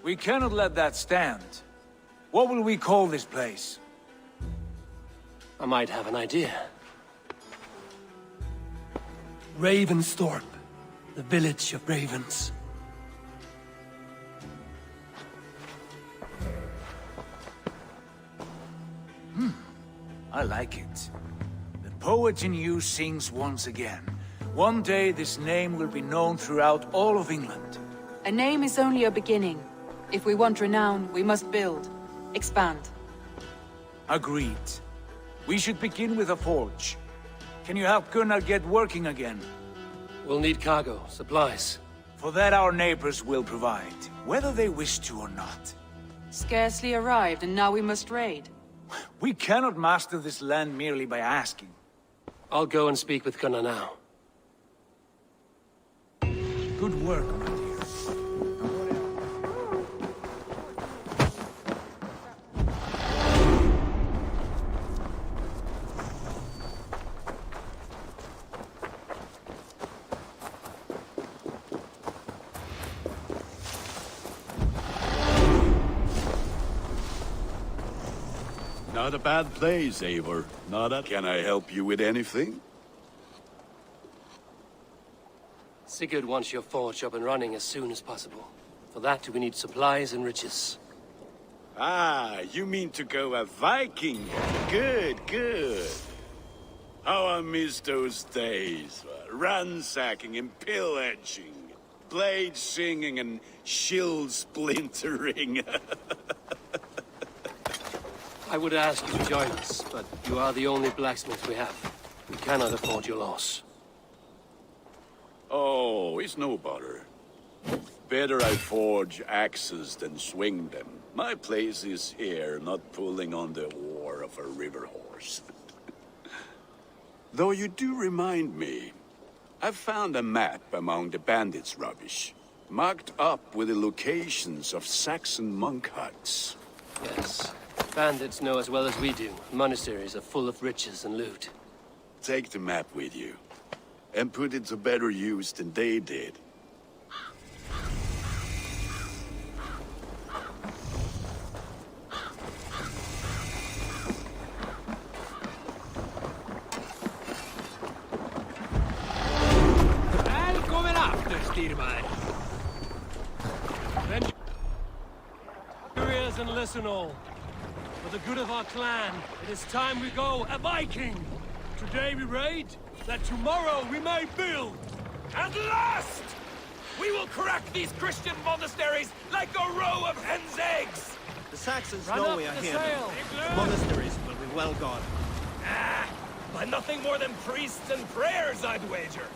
We cannot let that stand. What will we call this place? I might have an idea. Ravensthorpe, the village of ravens. I like it. The poet in you sings once again. One day this name will be known throughout all of England. A name is only a beginning. If we want renown, we must build, expand. Agreed. We should begin with a forge. Can you help Gunnar get working again? We'll need cargo, supplies. For that our neighbors will provide, whether they wish to or not. Scarcely arrived, and now we must raid. We cannot master this land merely by asking. I'll go and speak with Gunnar now. Good work, my dear. Not a bad place, Eivor. Can I help you with anything? Sigurd wants your forge up and running as soon as possible. For that, we need supplies and riches. Ah, you mean to go a Viking? Good, good. How I miss those days. Ransacking and pillaging. Blade singing and shield splintering. I would ask you to join us, but you are the only blacksmith we have. We cannot afford your loss. Oh, it's no bother. Better I forge axes than swing them. My place is here, not pulling on the oar of a river horse. Though you do remind me, I found a map among the bandits' rubbish, marked up with the locations of Saxon monk huts. Yes. Bandits know as well as we do. Monasteries are full of riches and loot. Take the map with you, and put it to better use than they did. Välkommen after, Styrman! Bend your ears and listen all. For the good of our clan, it is time we go a Viking! Today we raid, that tomorrow we may build! At last! We will crack these Christian monasteries like a row of hen's eggs! The Saxons Run know up we are the here. sail. The monasteries will be well guarded. Ah, by nothing more than priests and prayers, I'd wager.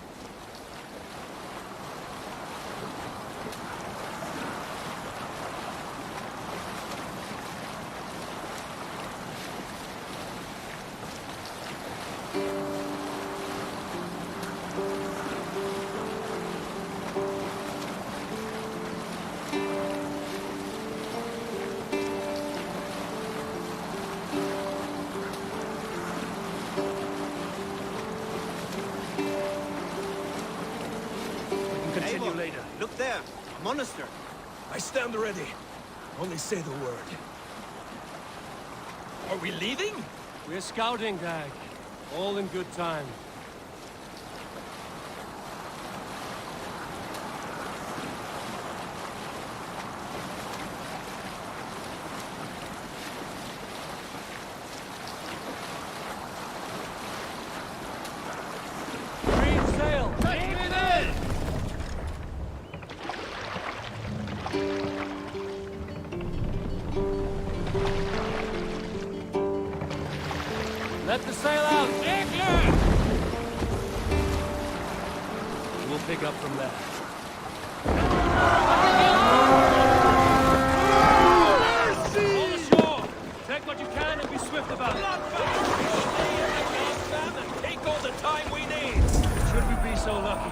Continue later. Look there, a monastery. I stand ready. Only say the word. Are we leaving? We're scouting, Dag. All in good time. Green sail! Take me there! Let the sail out! England! We'll pick up from there. All ashore! Take what you can and be swift about it. And take all the time we need. Should we be so lucky?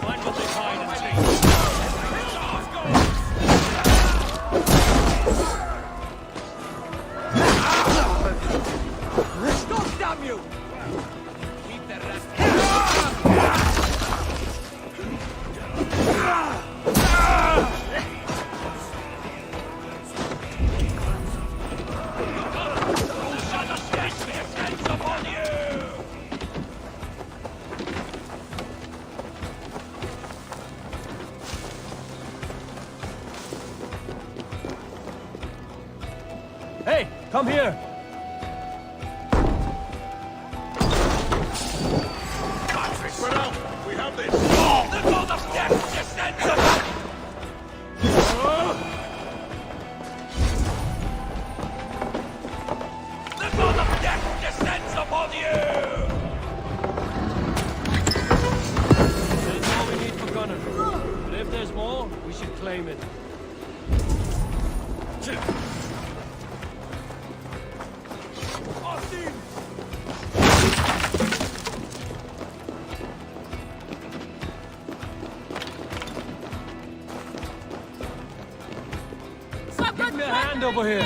Find what they hide and take. Hey, come here! Patrick, spread out! We have this! Oh! The god of death descends upon you! The god of death descends upon you! That's all we need for Gunnar. But if there's more, we should claim it. Give me a hand over here.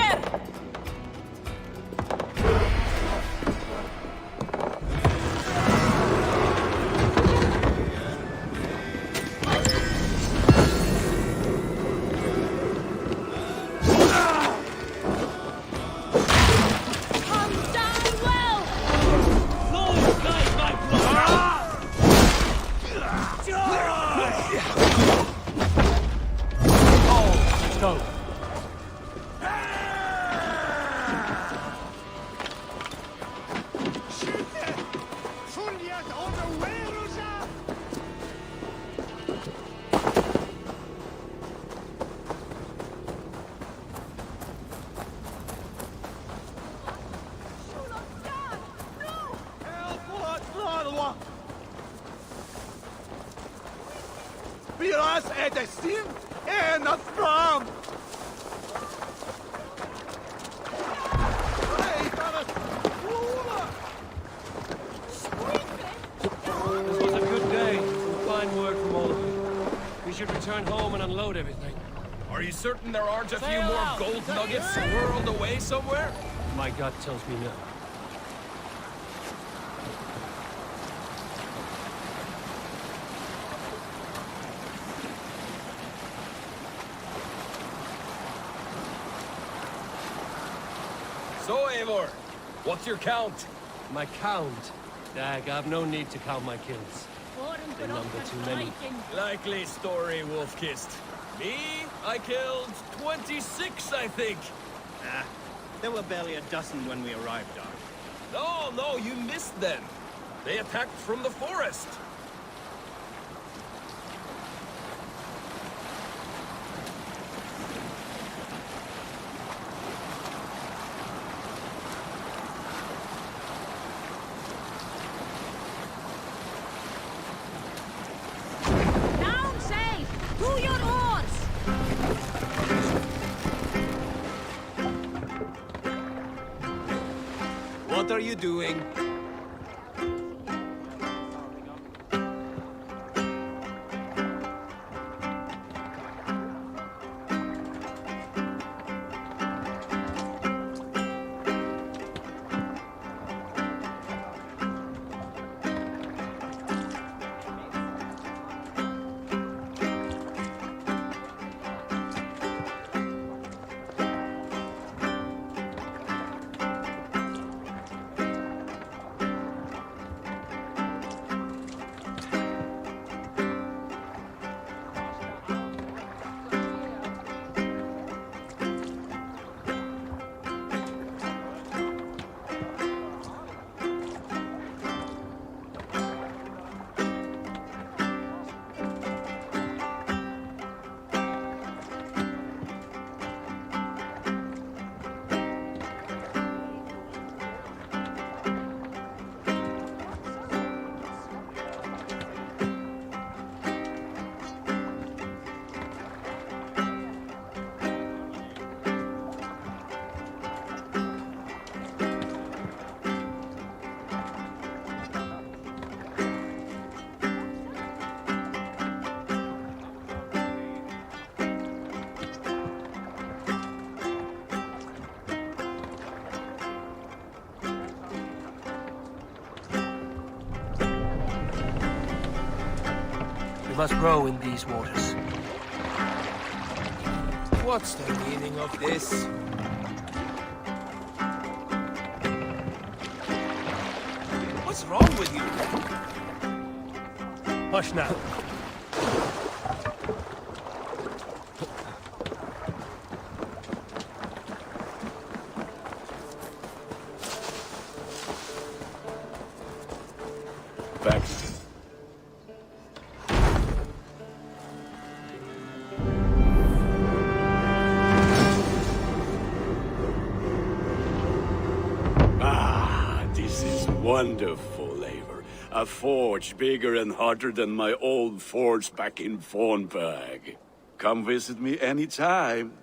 Go. Piras är det sin ena fram! This was a good day. Some fine work from all of you. We should return home and unload everything. Are you certain there aren't a few Sail more out! gold nuggets swirled away somewhere? My gut tells me no. So, Eivor, what's your count? My count? Dag, I've no need to count my kills. They number too many. Likely story, Wolf-Kissed. Me? I killed 26, I think. Ah, there were barely a dozen when we arrived, Dark. No, you missed them. They attacked from the forest. Down safe! To your oars! What are you doing? We must row in these waters. What's the meaning of this? What's wrong with you? Hush now. Wonderful, Eivor. A forge bigger and hotter than my old forge back in Fornberg. Come visit me anytime.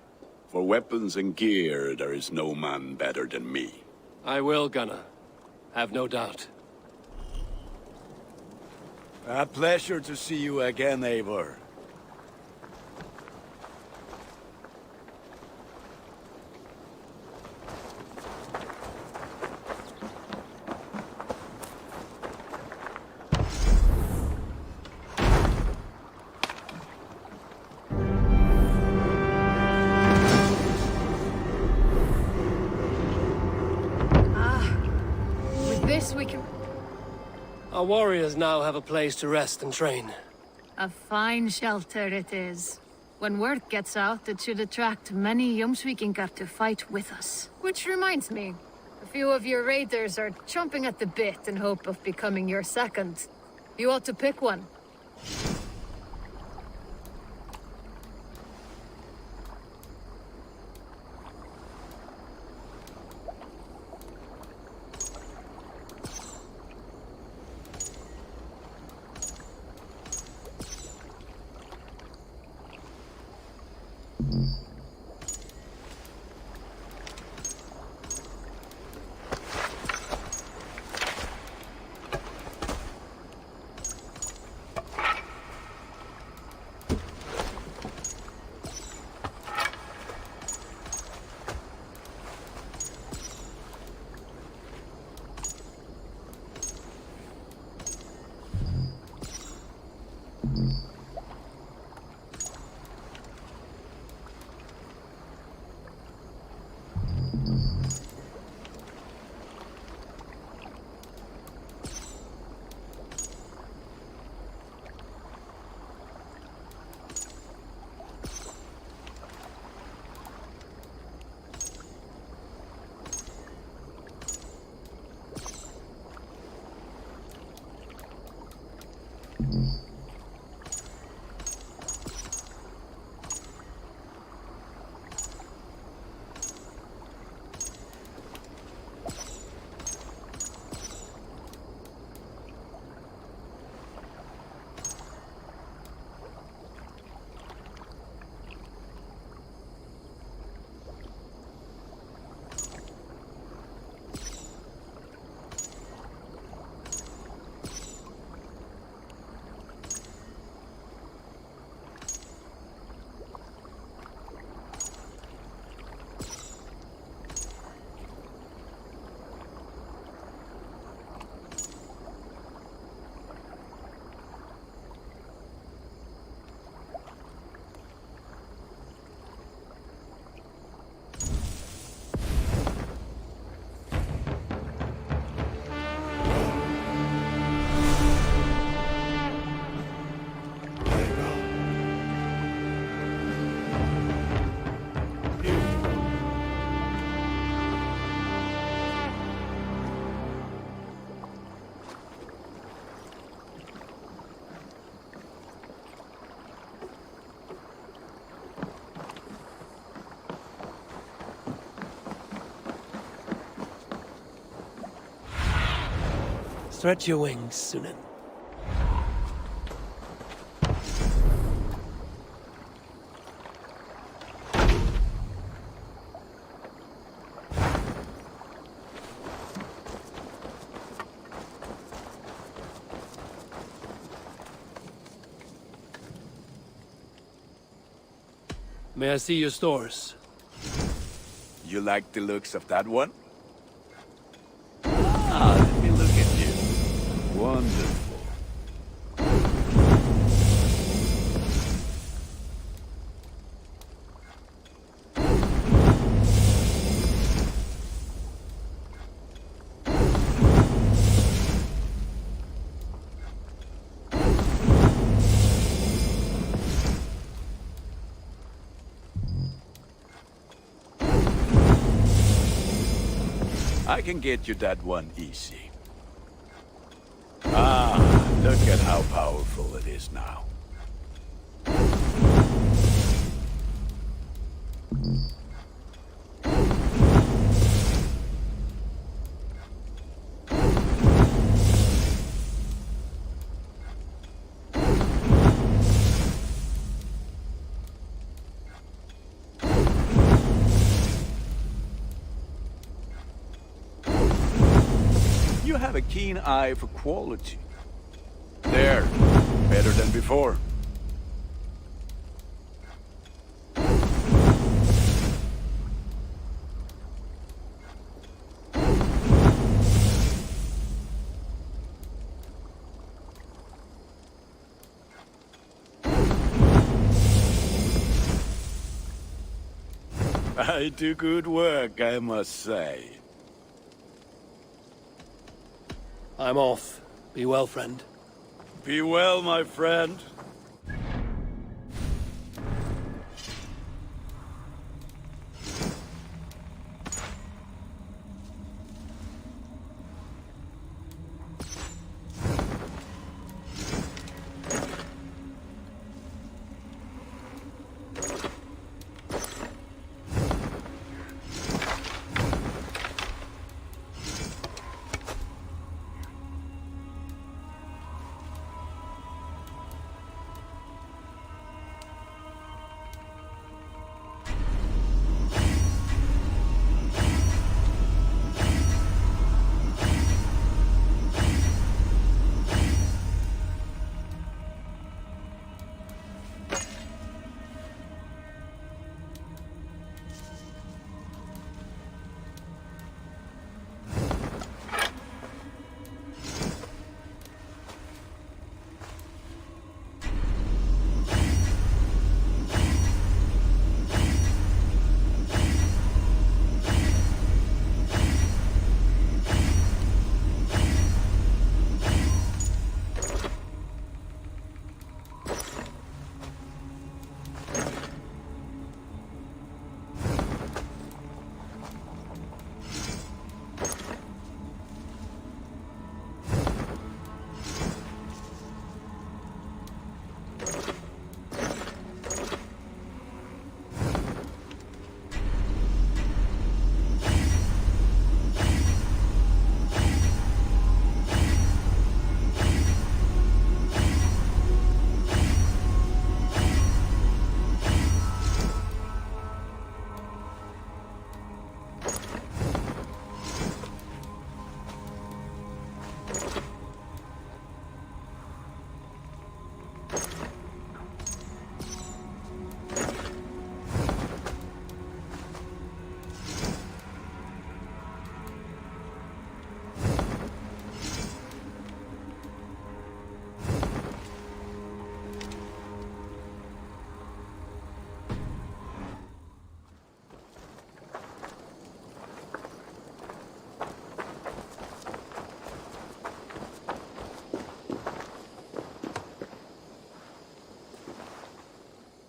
For weapons and gear, there is no man better than me. I will, Gunnar. Have no doubt. A pleasure to see you again, Eivor. We can... Our warriors now have a place to rest and train. A fine shelter it is. When word gets out, it should attract many Jomsvikingar to fight with us. Which reminds me, a few of your raiders are chomping at the bit in hope of becoming your second. You ought to pick one. Stretch your wings, Sunan. May I see your stores? You like the looks of that one? Ah, let me look at you. Wonderful. I can get you that one easy. Ah, look at how powerful it is now. have a keen eye for quality. There. Better than before. I do good work, I must say. I'm off. Be well, friend. Be well, my friend.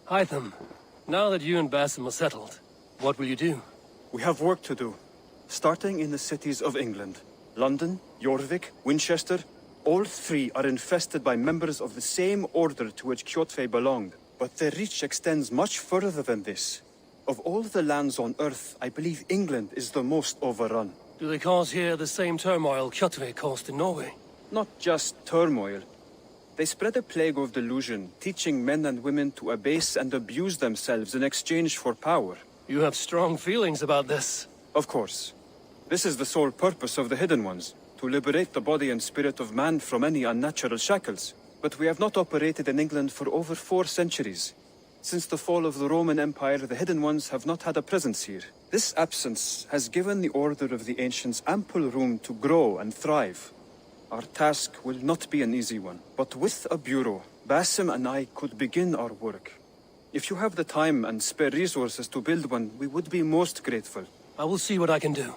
Hytham, now that you and Basim are settled, what will you do? We have work to do. Starting in the cities of England. London, Jorvik, Winchester, all three are infested by members of the same order to which Kjotve belonged. But their reach extends much further than this. Of all the lands on Earth, I believe England is the most overrun. Do they cause here the same turmoil Kjotve caused in Norway? Not just turmoil. They spread a plague of delusion, teaching men and women to abase and abuse themselves in exchange for power. You have strong feelings about this. Of course. This is the sole purpose of the Hidden Ones, to liberate the body and spirit of man from any unnatural shackles. But we have not operated in England for over 4 centuries. Since the fall of the Roman Empire, the Hidden Ones have not had a presence here. This absence has given the Order of the Ancients ample room to grow and thrive. Our task will not be an easy one, but with a bureau, Basim and I could begin our work. If you have the time and spare resources to build one, we would be most grateful. I will see what I can do.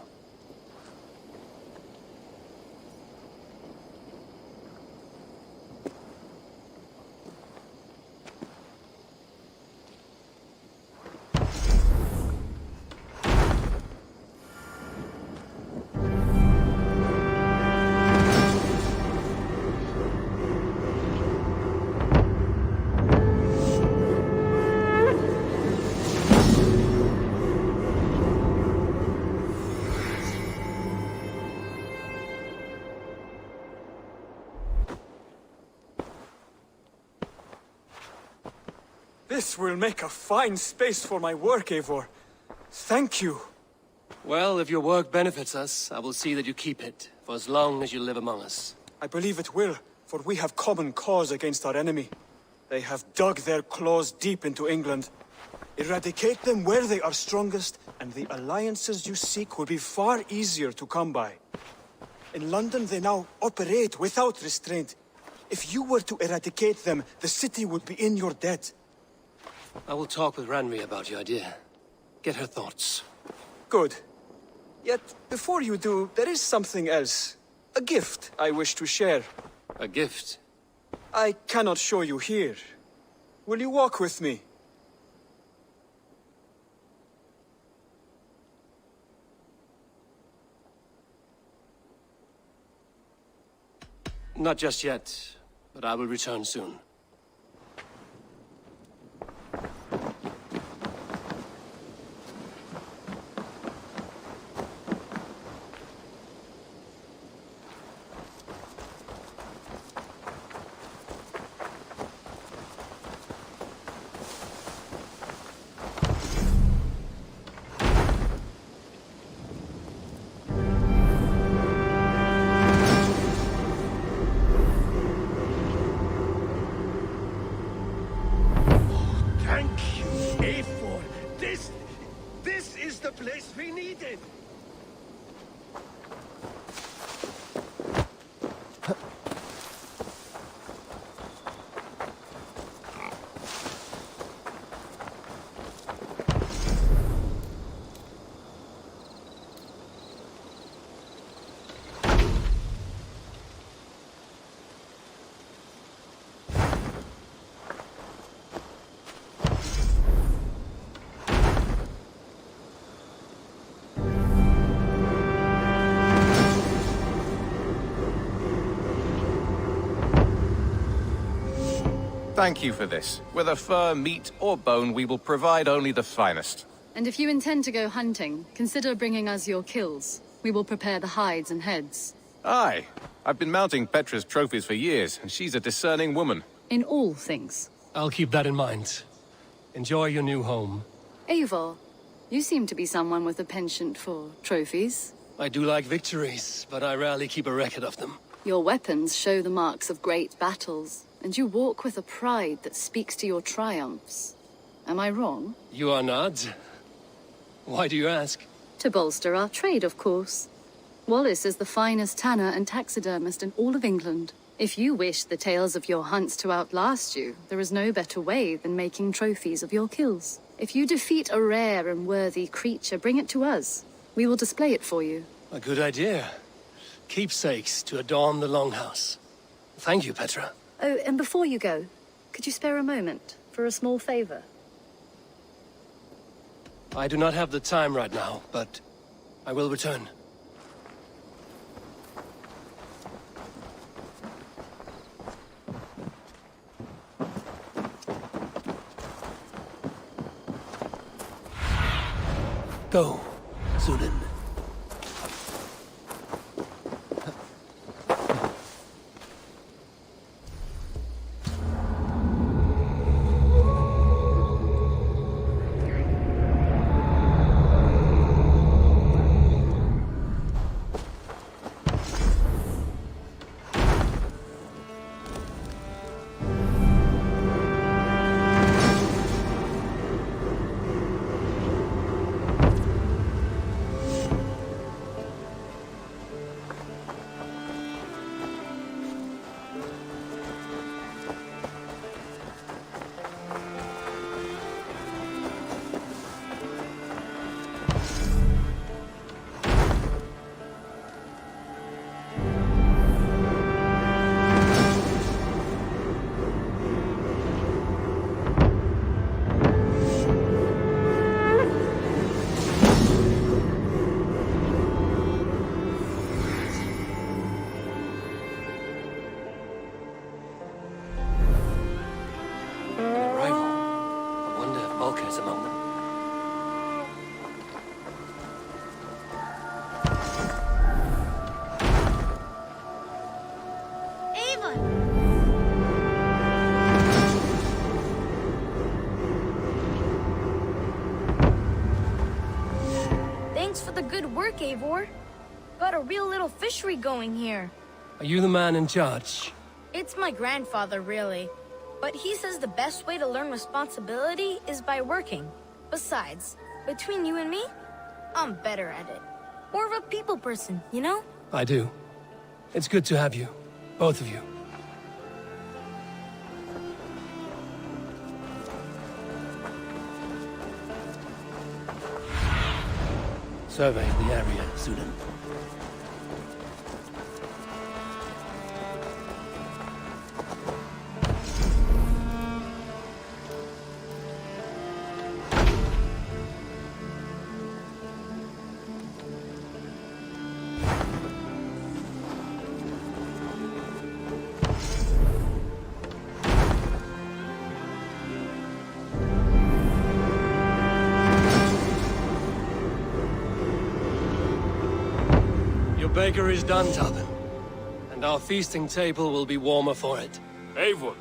This will make a fine space for my work, Eivor. Thank you. Well, if your work benefits us, I will see that you keep it. for as long as you live among us. I believe it will, for we have common cause against our enemy. They have dug their claws deep into England. Eradicate them where they are strongest, and the alliances you seek will be far easier to come by. In London, they now operate without restraint. If you were to eradicate them, the city would be in your debt. I will talk with Ranri about your idea. Get her thoughts. Good. Yet, before you do, there is something else. A gift I wish to share. A gift? I cannot show you here. Will you walk with me? Not just yet, but I will return soon. Thank you for this. Whether fur, meat, or bone, we will provide only the finest. And if you intend to go hunting, consider bringing us your kills. We will prepare the hides and heads. Aye. I've been mounting Petra's trophies for years, and she's a discerning woman. In all things. I'll keep that in mind. Enjoy your new home. Eivor, you seem to be someone with a penchant for trophies. I do like victories, but I rarely keep a record of them. Your weapons show the marks of great battles, and you walk with a pride that speaks to your triumphs. Am I wrong? You are not. Why do you ask? To bolster our trade, of course. Wallace is the finest tanner and taxidermist in all of England. If you wish the tales of your hunts to outlast you, there is no better way than making trophies of your kills. If you defeat a rare and worthy creature, bring it to us. We will display it for you. A good idea. Keepsakes to adorn the longhouse. Thank you, Petra. Oh, and before you go, could you spare a moment for a small favor? I do not have the time right now, but I will return. Go, Zulin. Thanks for the good work, Eivor. got a real little fishery going here. Are you the man in charge? It's my grandfather, really. But he says the best way to learn responsibility is by working. Besides, between you and me, I'm better at it. More of a people person, you know? I do. It's good to have you. Both of you. Survey the area, Sudan. Baker is done, Tubman. And our feasting table will be warmer for it. Eivor,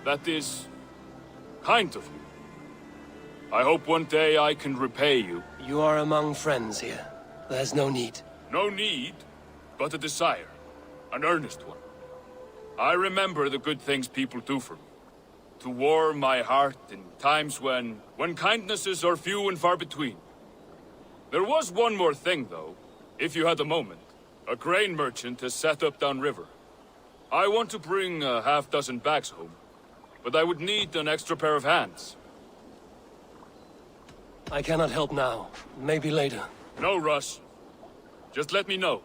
that is kind of you. I hope one day I can repay you. You are among friends here. There's no need. No need, but a desire. An earnest one. I remember the good things people do for me. To warm my heart in times when kindnesses are few and far between. There was one more thing, though, if you had a moment. A grain merchant has set up downriver. I want to bring a half-dozen bags home, but I would need an extra pair of hands. I cannot help now. Maybe later. No rush. Just let me know.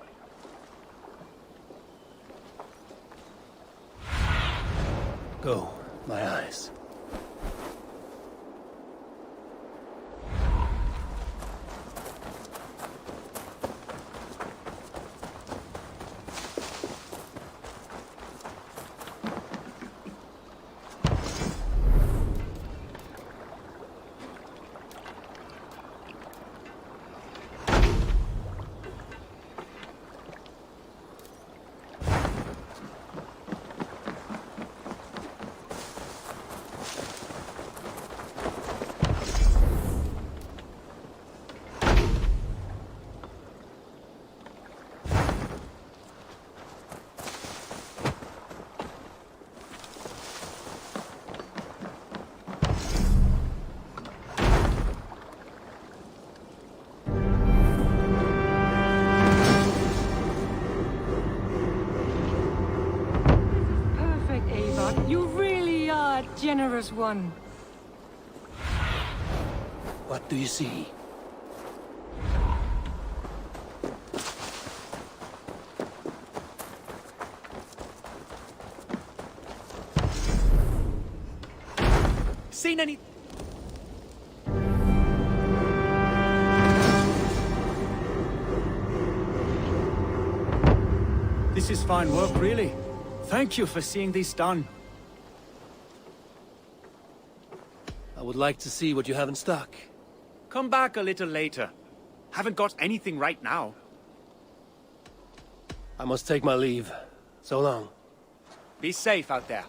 Go, my eyes. Generous one. What do you see? Seen any... This is fine work, really. Thank you for seeing this done. I would like to see what you have in stock. Come back a little later. Haven't got anything right now. I must take my leave. So long. Be safe out there.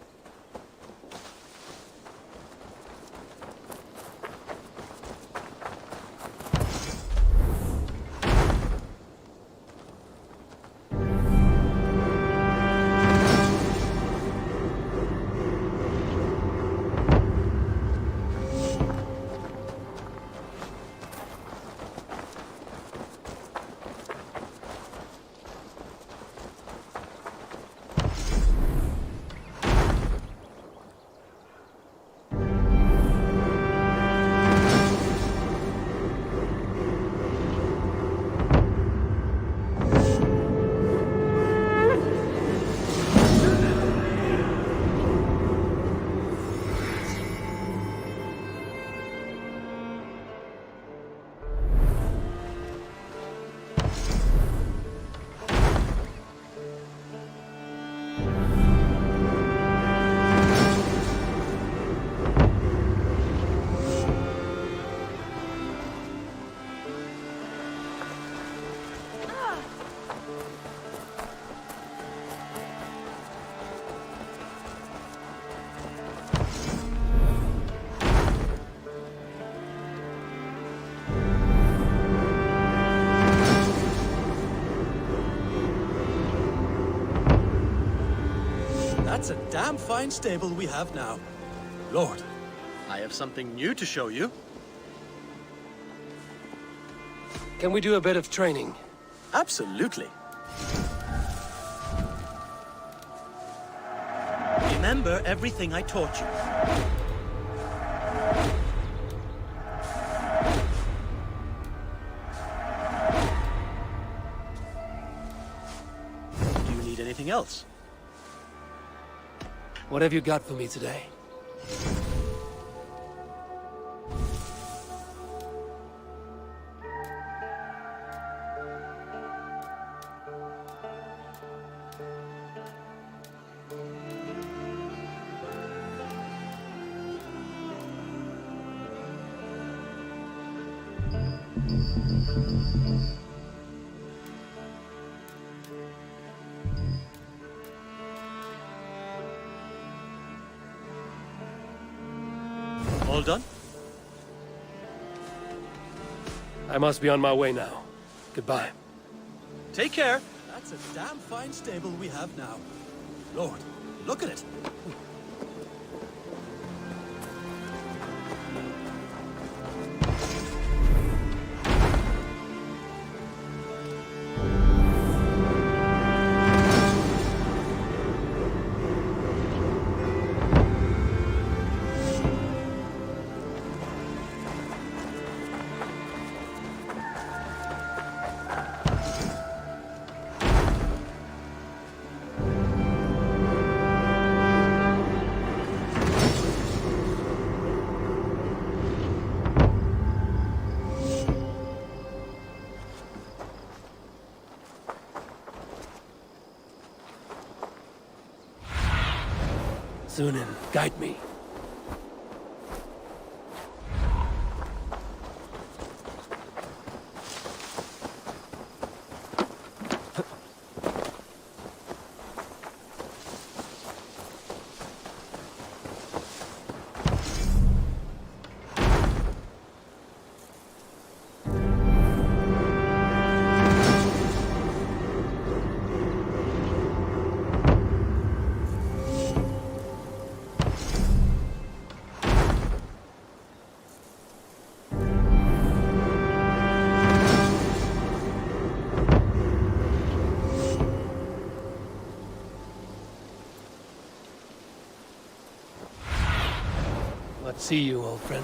That's a damn fine stable we have now. Lord, I have something new to show you. Can we do a bit of training? Absolutely. Remember everything I taught you. Do you need anything else? What have you got for me today? All done? I must be on my way now. Goodbye. Take care. That's a damn fine stable we have now. Lord, look at it. Sunan, guide me. Let's see you, old friend.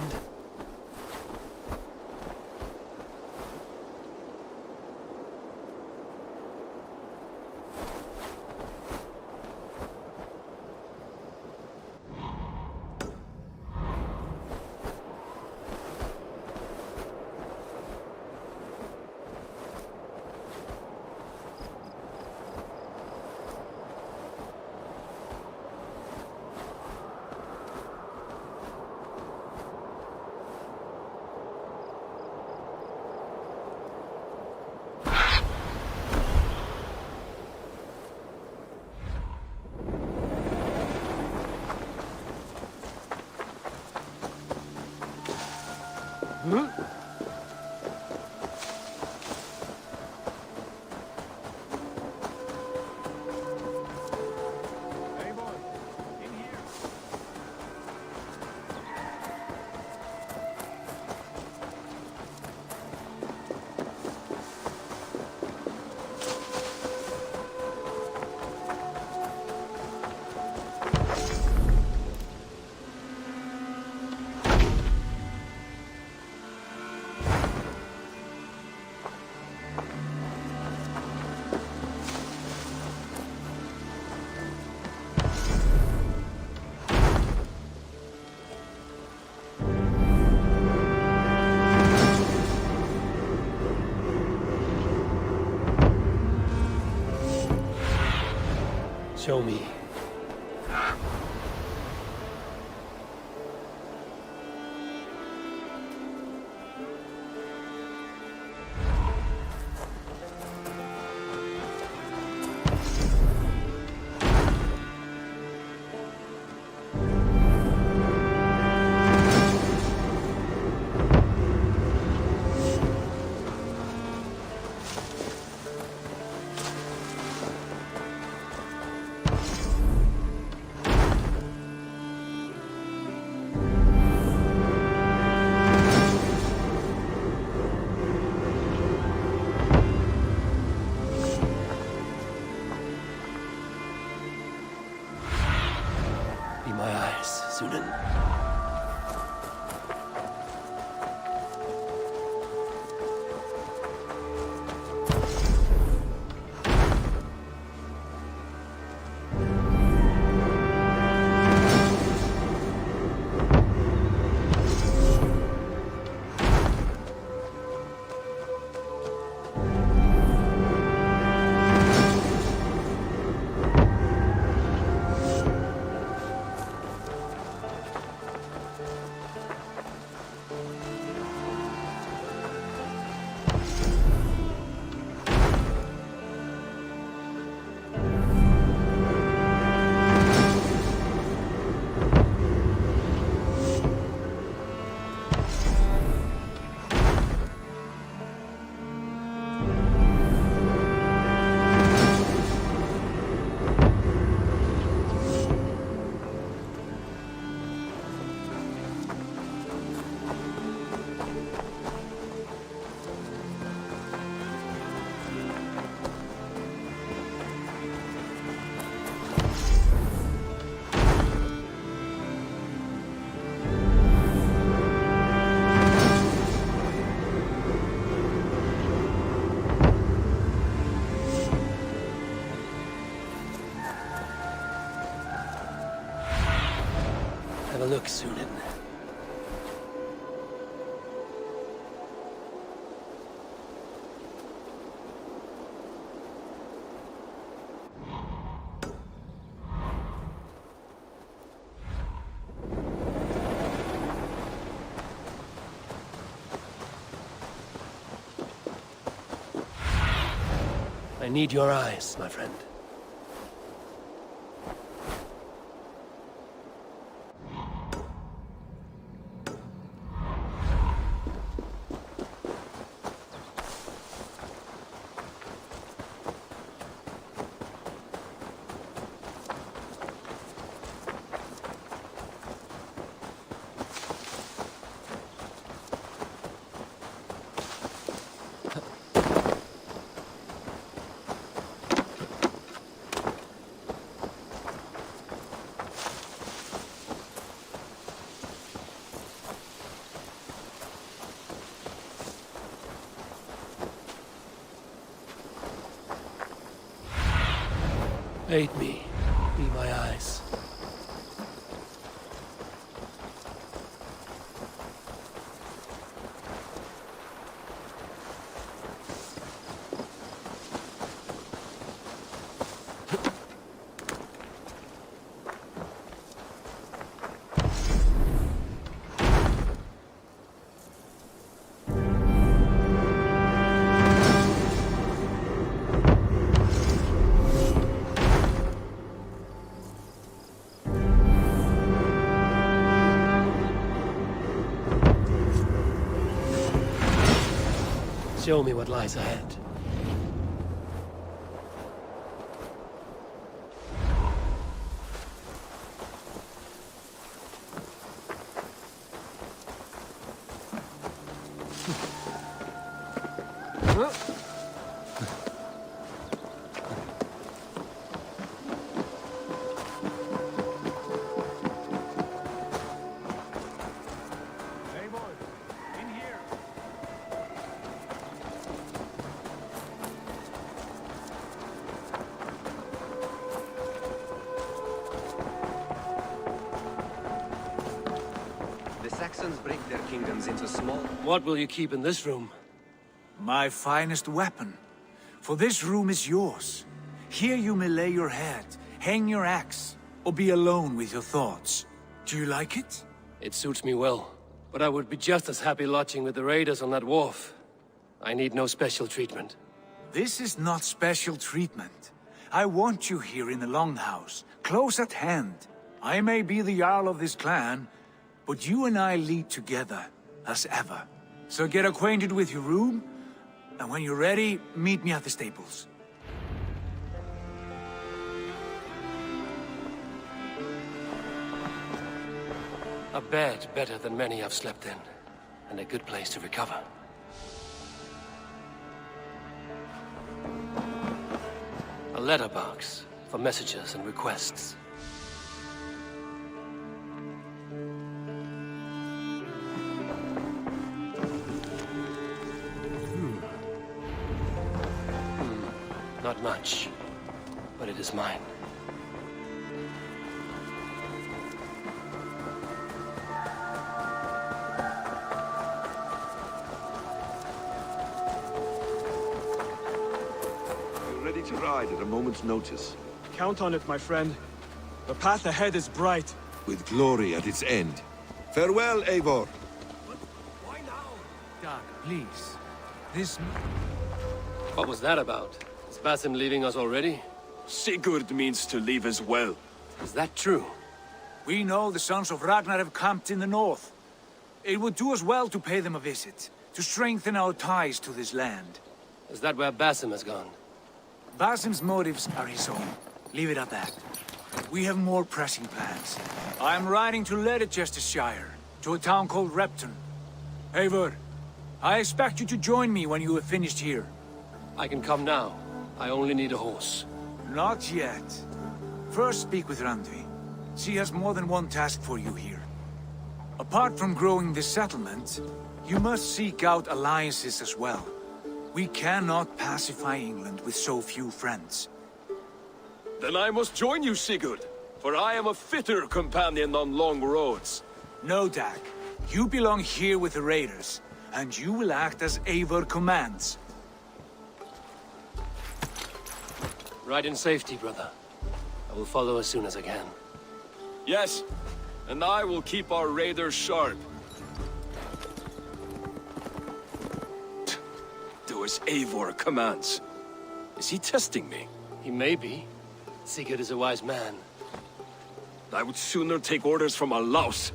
Show me. look, Sunan. I need your eyes, my friend. Aid me. Be my eyes. Show me what lies ahead. Saxons break their kingdoms into small... What will you keep in this room? My finest weapon. For this room is yours. Here you may lay your head, hang your axe, or be alone with your thoughts. Do you like it? It suits me well, but I would be just as happy lodging with the raiders on that wharf. I need no special treatment. This is not special treatment. I want you here in the Longhouse, close at hand. I may be the Jarl of this clan, but you and I lead together, as ever. So get acquainted with your room, and when you're ready, meet me at the stables. A bed better than many I've slept in, and a good place to recover. A letterbox for messages and requests. Not much, but it is mine. You're ready to ride at a moment's notice. Count on it, my friend. The path ahead is bright. With glory at its end. Farewell, Eivor. Doug, please. This... What was that about? Is Basim leaving us already? Sigurd means to leave as well. Is that true? We know the sons of Ragnar have camped in the north. It would do us well to pay them a visit, to strengthen our ties to this land. Is that where Basim has gone? Basim's motives are his own. Leave it at that. We have more pressing plans. I am riding to Leicestershire, to a town called Repton. Eivor, I expect you to join me when you have finished here. I can come now. I only need a horse. Not yet. First speak with Randvi. She has more than one task for you here. Apart from growing this settlement, you must seek out alliances as well. We cannot pacify England with so few friends. Then I must join you, Sigurd, for I am a fitter companion on long roads. No, Dak. You belong here with the raiders, and you will act as Eivor commands. Ride in safety, brother. I will follow as soon as I can. Yes, and I will keep our raiders sharp. Do as Eivor commands. Is he testing me? He may be. Sigurd is a wise man. I would sooner take orders from a louse.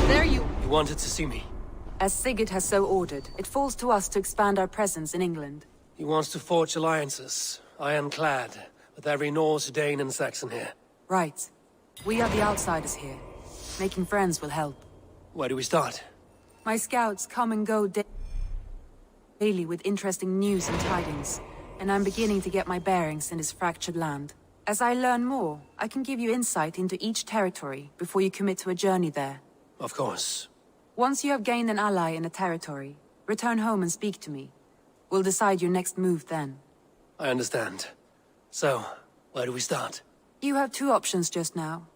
There you... You wanted to see me? As Sigurd has so ordered, it falls to us to expand our presence in England. He wants to forge alliances, ironclad, with every Norse, Dane, and Saxon here. Right. We are the outsiders here. Making friends will help. Where do we start? My scouts come and go daily with interesting news and tidings, and I'm beginning to get my bearings in this fractured land. As I learn more, I can give you insight into each territory before you commit to a journey there. Of course. Once you have gained an ally in a territory, return home and speak to me. We'll decide your next move then. I understand. So, where do we start? You have two options just now.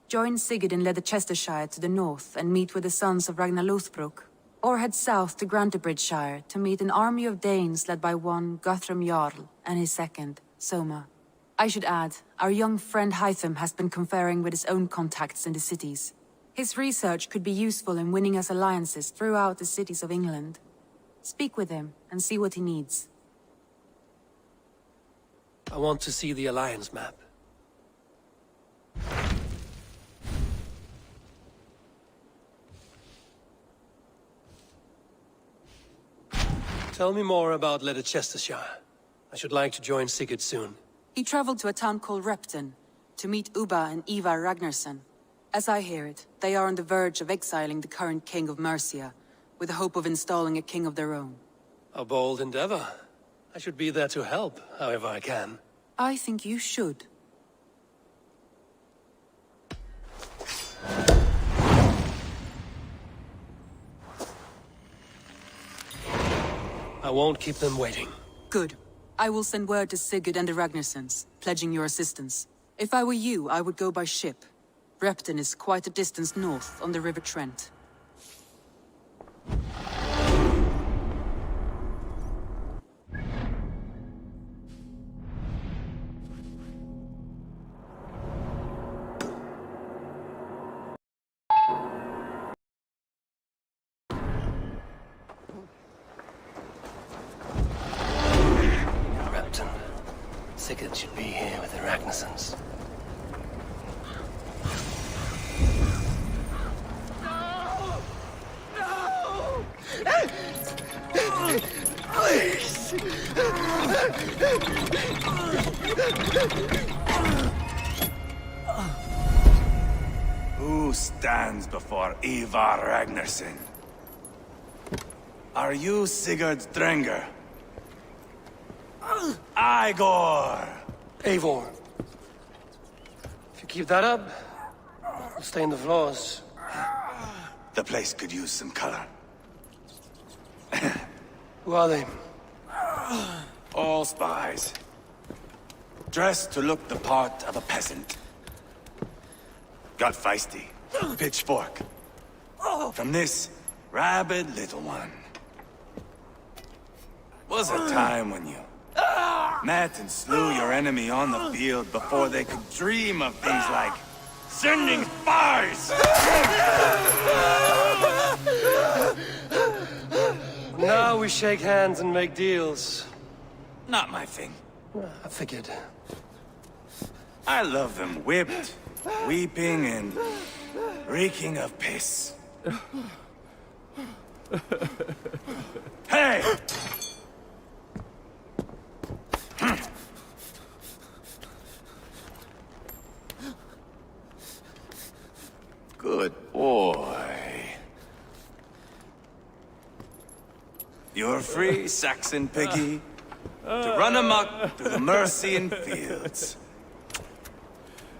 Join Sigurd in Leicestershire to the north and meet with the sons of Ragnar Lothbrok, or head south to Grantebridgeshire to meet an army of Danes led by one Guthrum Jarl and his second, Soma. I should add, our young friend Hytham has been conferring with his own contacts in the cities. His research could be useful in winning us alliances throughout the cities of England. Speak with him and see what he needs. I want to see the alliance map. Tell me more about Leicestershire. I should like to join Sigurd soon. He traveled to a town called Repton to meet Ubba and Ivar Ragnarsson. As I hear it, they are on the verge of exiling the current king of Mercia, with the hope of installing a king of their own. A bold endeavor. I should be there to help, however I can. I think you should. I won't keep them waiting. Good. I will send word to Sigurd and the Ragnarssons, pledging your assistance. If I were you, I would go by ship. Repton is quite a distance north on the River Trent. Repton. Sigurd should be here with the Ragnarssons. Please! Who stands before Ivar Ragnarsson? Are you Sigurd's Drenger? Igor! Eivor. If you keep that up, you'll stain the floors. The place could use some color. Who are they? All spies. Dressed to look the part of a peasant. Got feisty. Pitchfork. From this rabid little one. Was a time when you met and slew your enemy on the field before they could dream of things like sending spies! Now we shake hands and make deals. Not my thing. I figured. I love them whipped, weeping, and reeking of piss. Hey! Good boy. free, Saxon piggy, to run amok through the Mercian fields.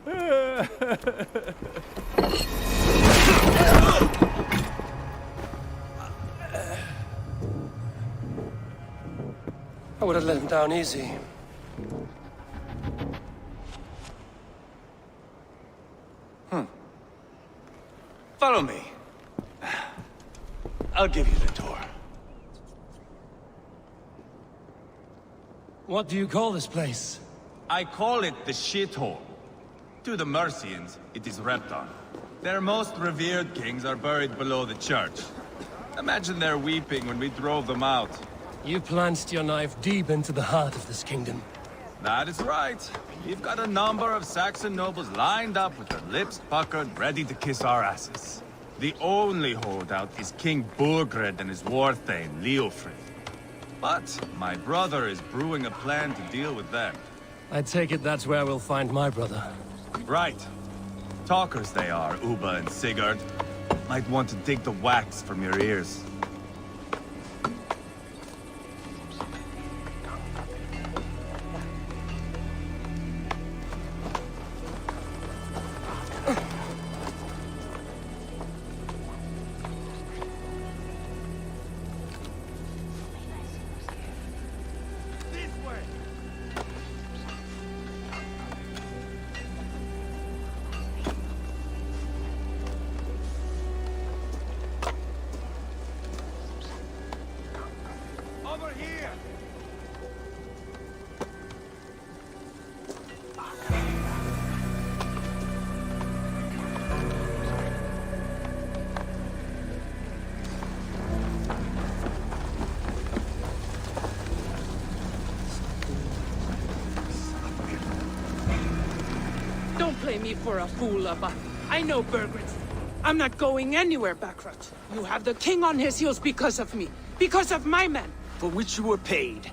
I would have let him down easy. Follow me. I'll give you the tour. What do you call this place? I call it the shithole. To the Mercians, it is Repton. Their most revered kings are buried below the church. Imagine their weeping when we drove them out. You plunged your knife deep into the heart of this kingdom. That is right. We've got a number of Saxon nobles lined up with their lips puckered, ready to kiss our asses. The only holdout is King Burgred and his war thane, Leofrid. But my brother is brewing a plan to deal with them. I take it that's where we'll find my brother. Right. Talkers they are, Uba and Sigurd. Might want to dig the wax from your ears. Don't play me for a fool, Abba. I know Burgred. I'm not going anywhere, Backrot. You have the king on his heels because of me. Because of my men. For which you were paid.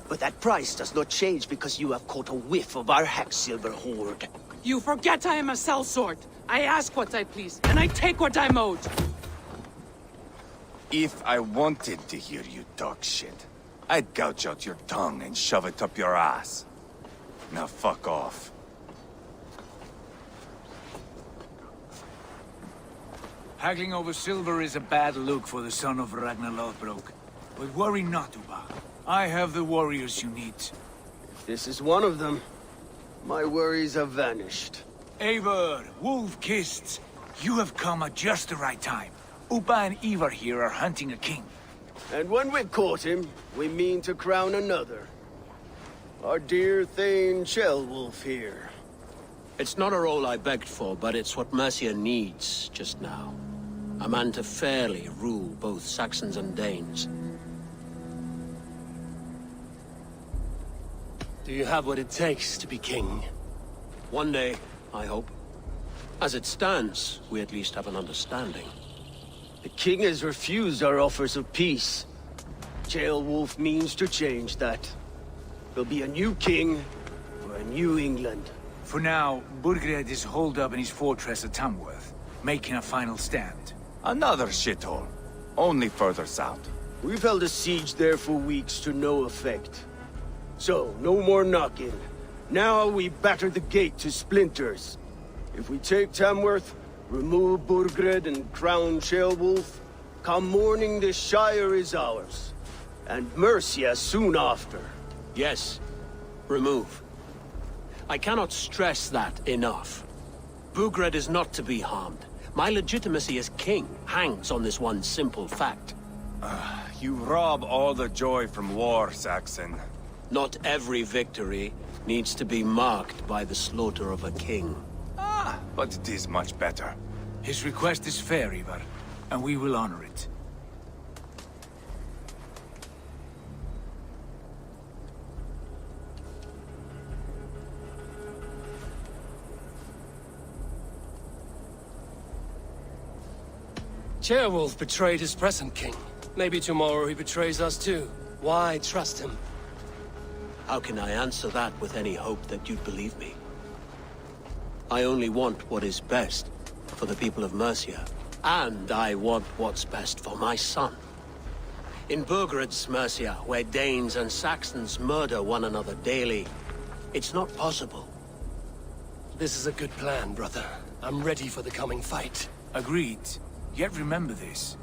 But that price does not change because you have caught a whiff of our Hacksilver hoard. You forget I am a sellsword. I ask what I please, and I take what I'm owed. If I wanted to hear you talk shit, I'd gouge out your tongue and shove it up your ass. Now fuck off. Haggling over silver is a bad look for the son of Ragnar Lothbrok. But worry not, Uba. I have the warriors you need. This is one of them. My worries have vanished. Eivor, Wolf-Kissed, you have come at just the right time. Uba and Ivar here are hunting a king. And when we've caught him, we mean to crown another. Our dear Thane Ceolwulf here. It's not a role I begged for, but it's what Mercia needs just now. A man to fairly rule both Saxons and Danes. Do you have what it takes to be king? One day, I hope. As it stands, we at least have an understanding. The king has refused our offers of peace. Ceolwulf means to change that. There'll be a new king for a new England. For now, Burgred is holed up in his fortress at Tamworth, making a final stand. Another shithole. Only further south. We've held a siege there for weeks to no effect. So, no more knocking. Now we batter the gate to splinters. If we take Tamworth, remove Burgred and crown Ceolwulf, come morning the Shire is ours. And Mercia soon after. Yes, remove. I cannot stress that enough. Burgred is not to be harmed. My legitimacy as king hangs on this one simple fact. You rob all the joy from war, Saxon. Not every victory needs to be marked by the slaughter of a king. But it is much better. His request is fair, Ivar, and we will honor it. Ceolwulf betrayed his present king. Maybe tomorrow he betrays us too. Why trust him? How can I answer that with any hope that you'd believe me? I only want what is best for the people of Mercia. And I want what's best for my son. In Burgred's Mercia, where Danes and Saxons murder one another daily, it's not possible. This is a good plan, brother. I'm ready for the coming fight. Agreed. Yet remember this.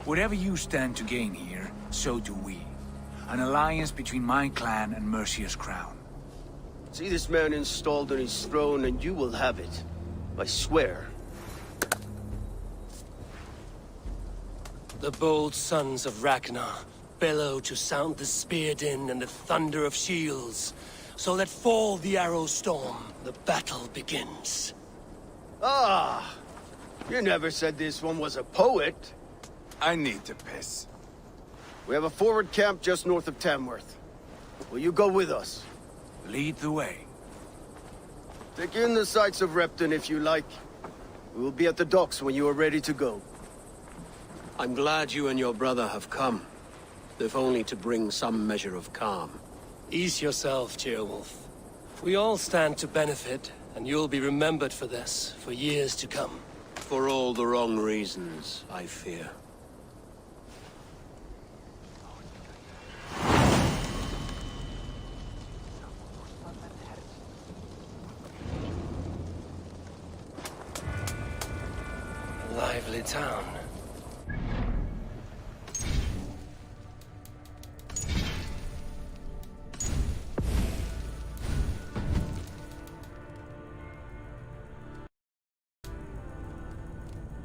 Whatever you stand to gain here, so do we. An alliance between my clan and Mercia's crown. See this man installed on his throne and you will have it. I swear. The bold sons of Ragnar bellow to sound the spear din and the thunder of shields. So let fall the arrow storm. The battle begins. Ah! You never said this one was a poet. I need to piss. We have a forward camp just north of Tamworth. Will you go with us? Lead the way. Take in the sights of Repton if you like. We will be at the docks when you are ready to go. I'm glad you and your brother have come, if only to bring some measure of calm. Ease yourself, Ceolwulf. We all stand to benefit, and you'll be remembered for this, for years to come. For all the wrong reasons, I fear. A lively town.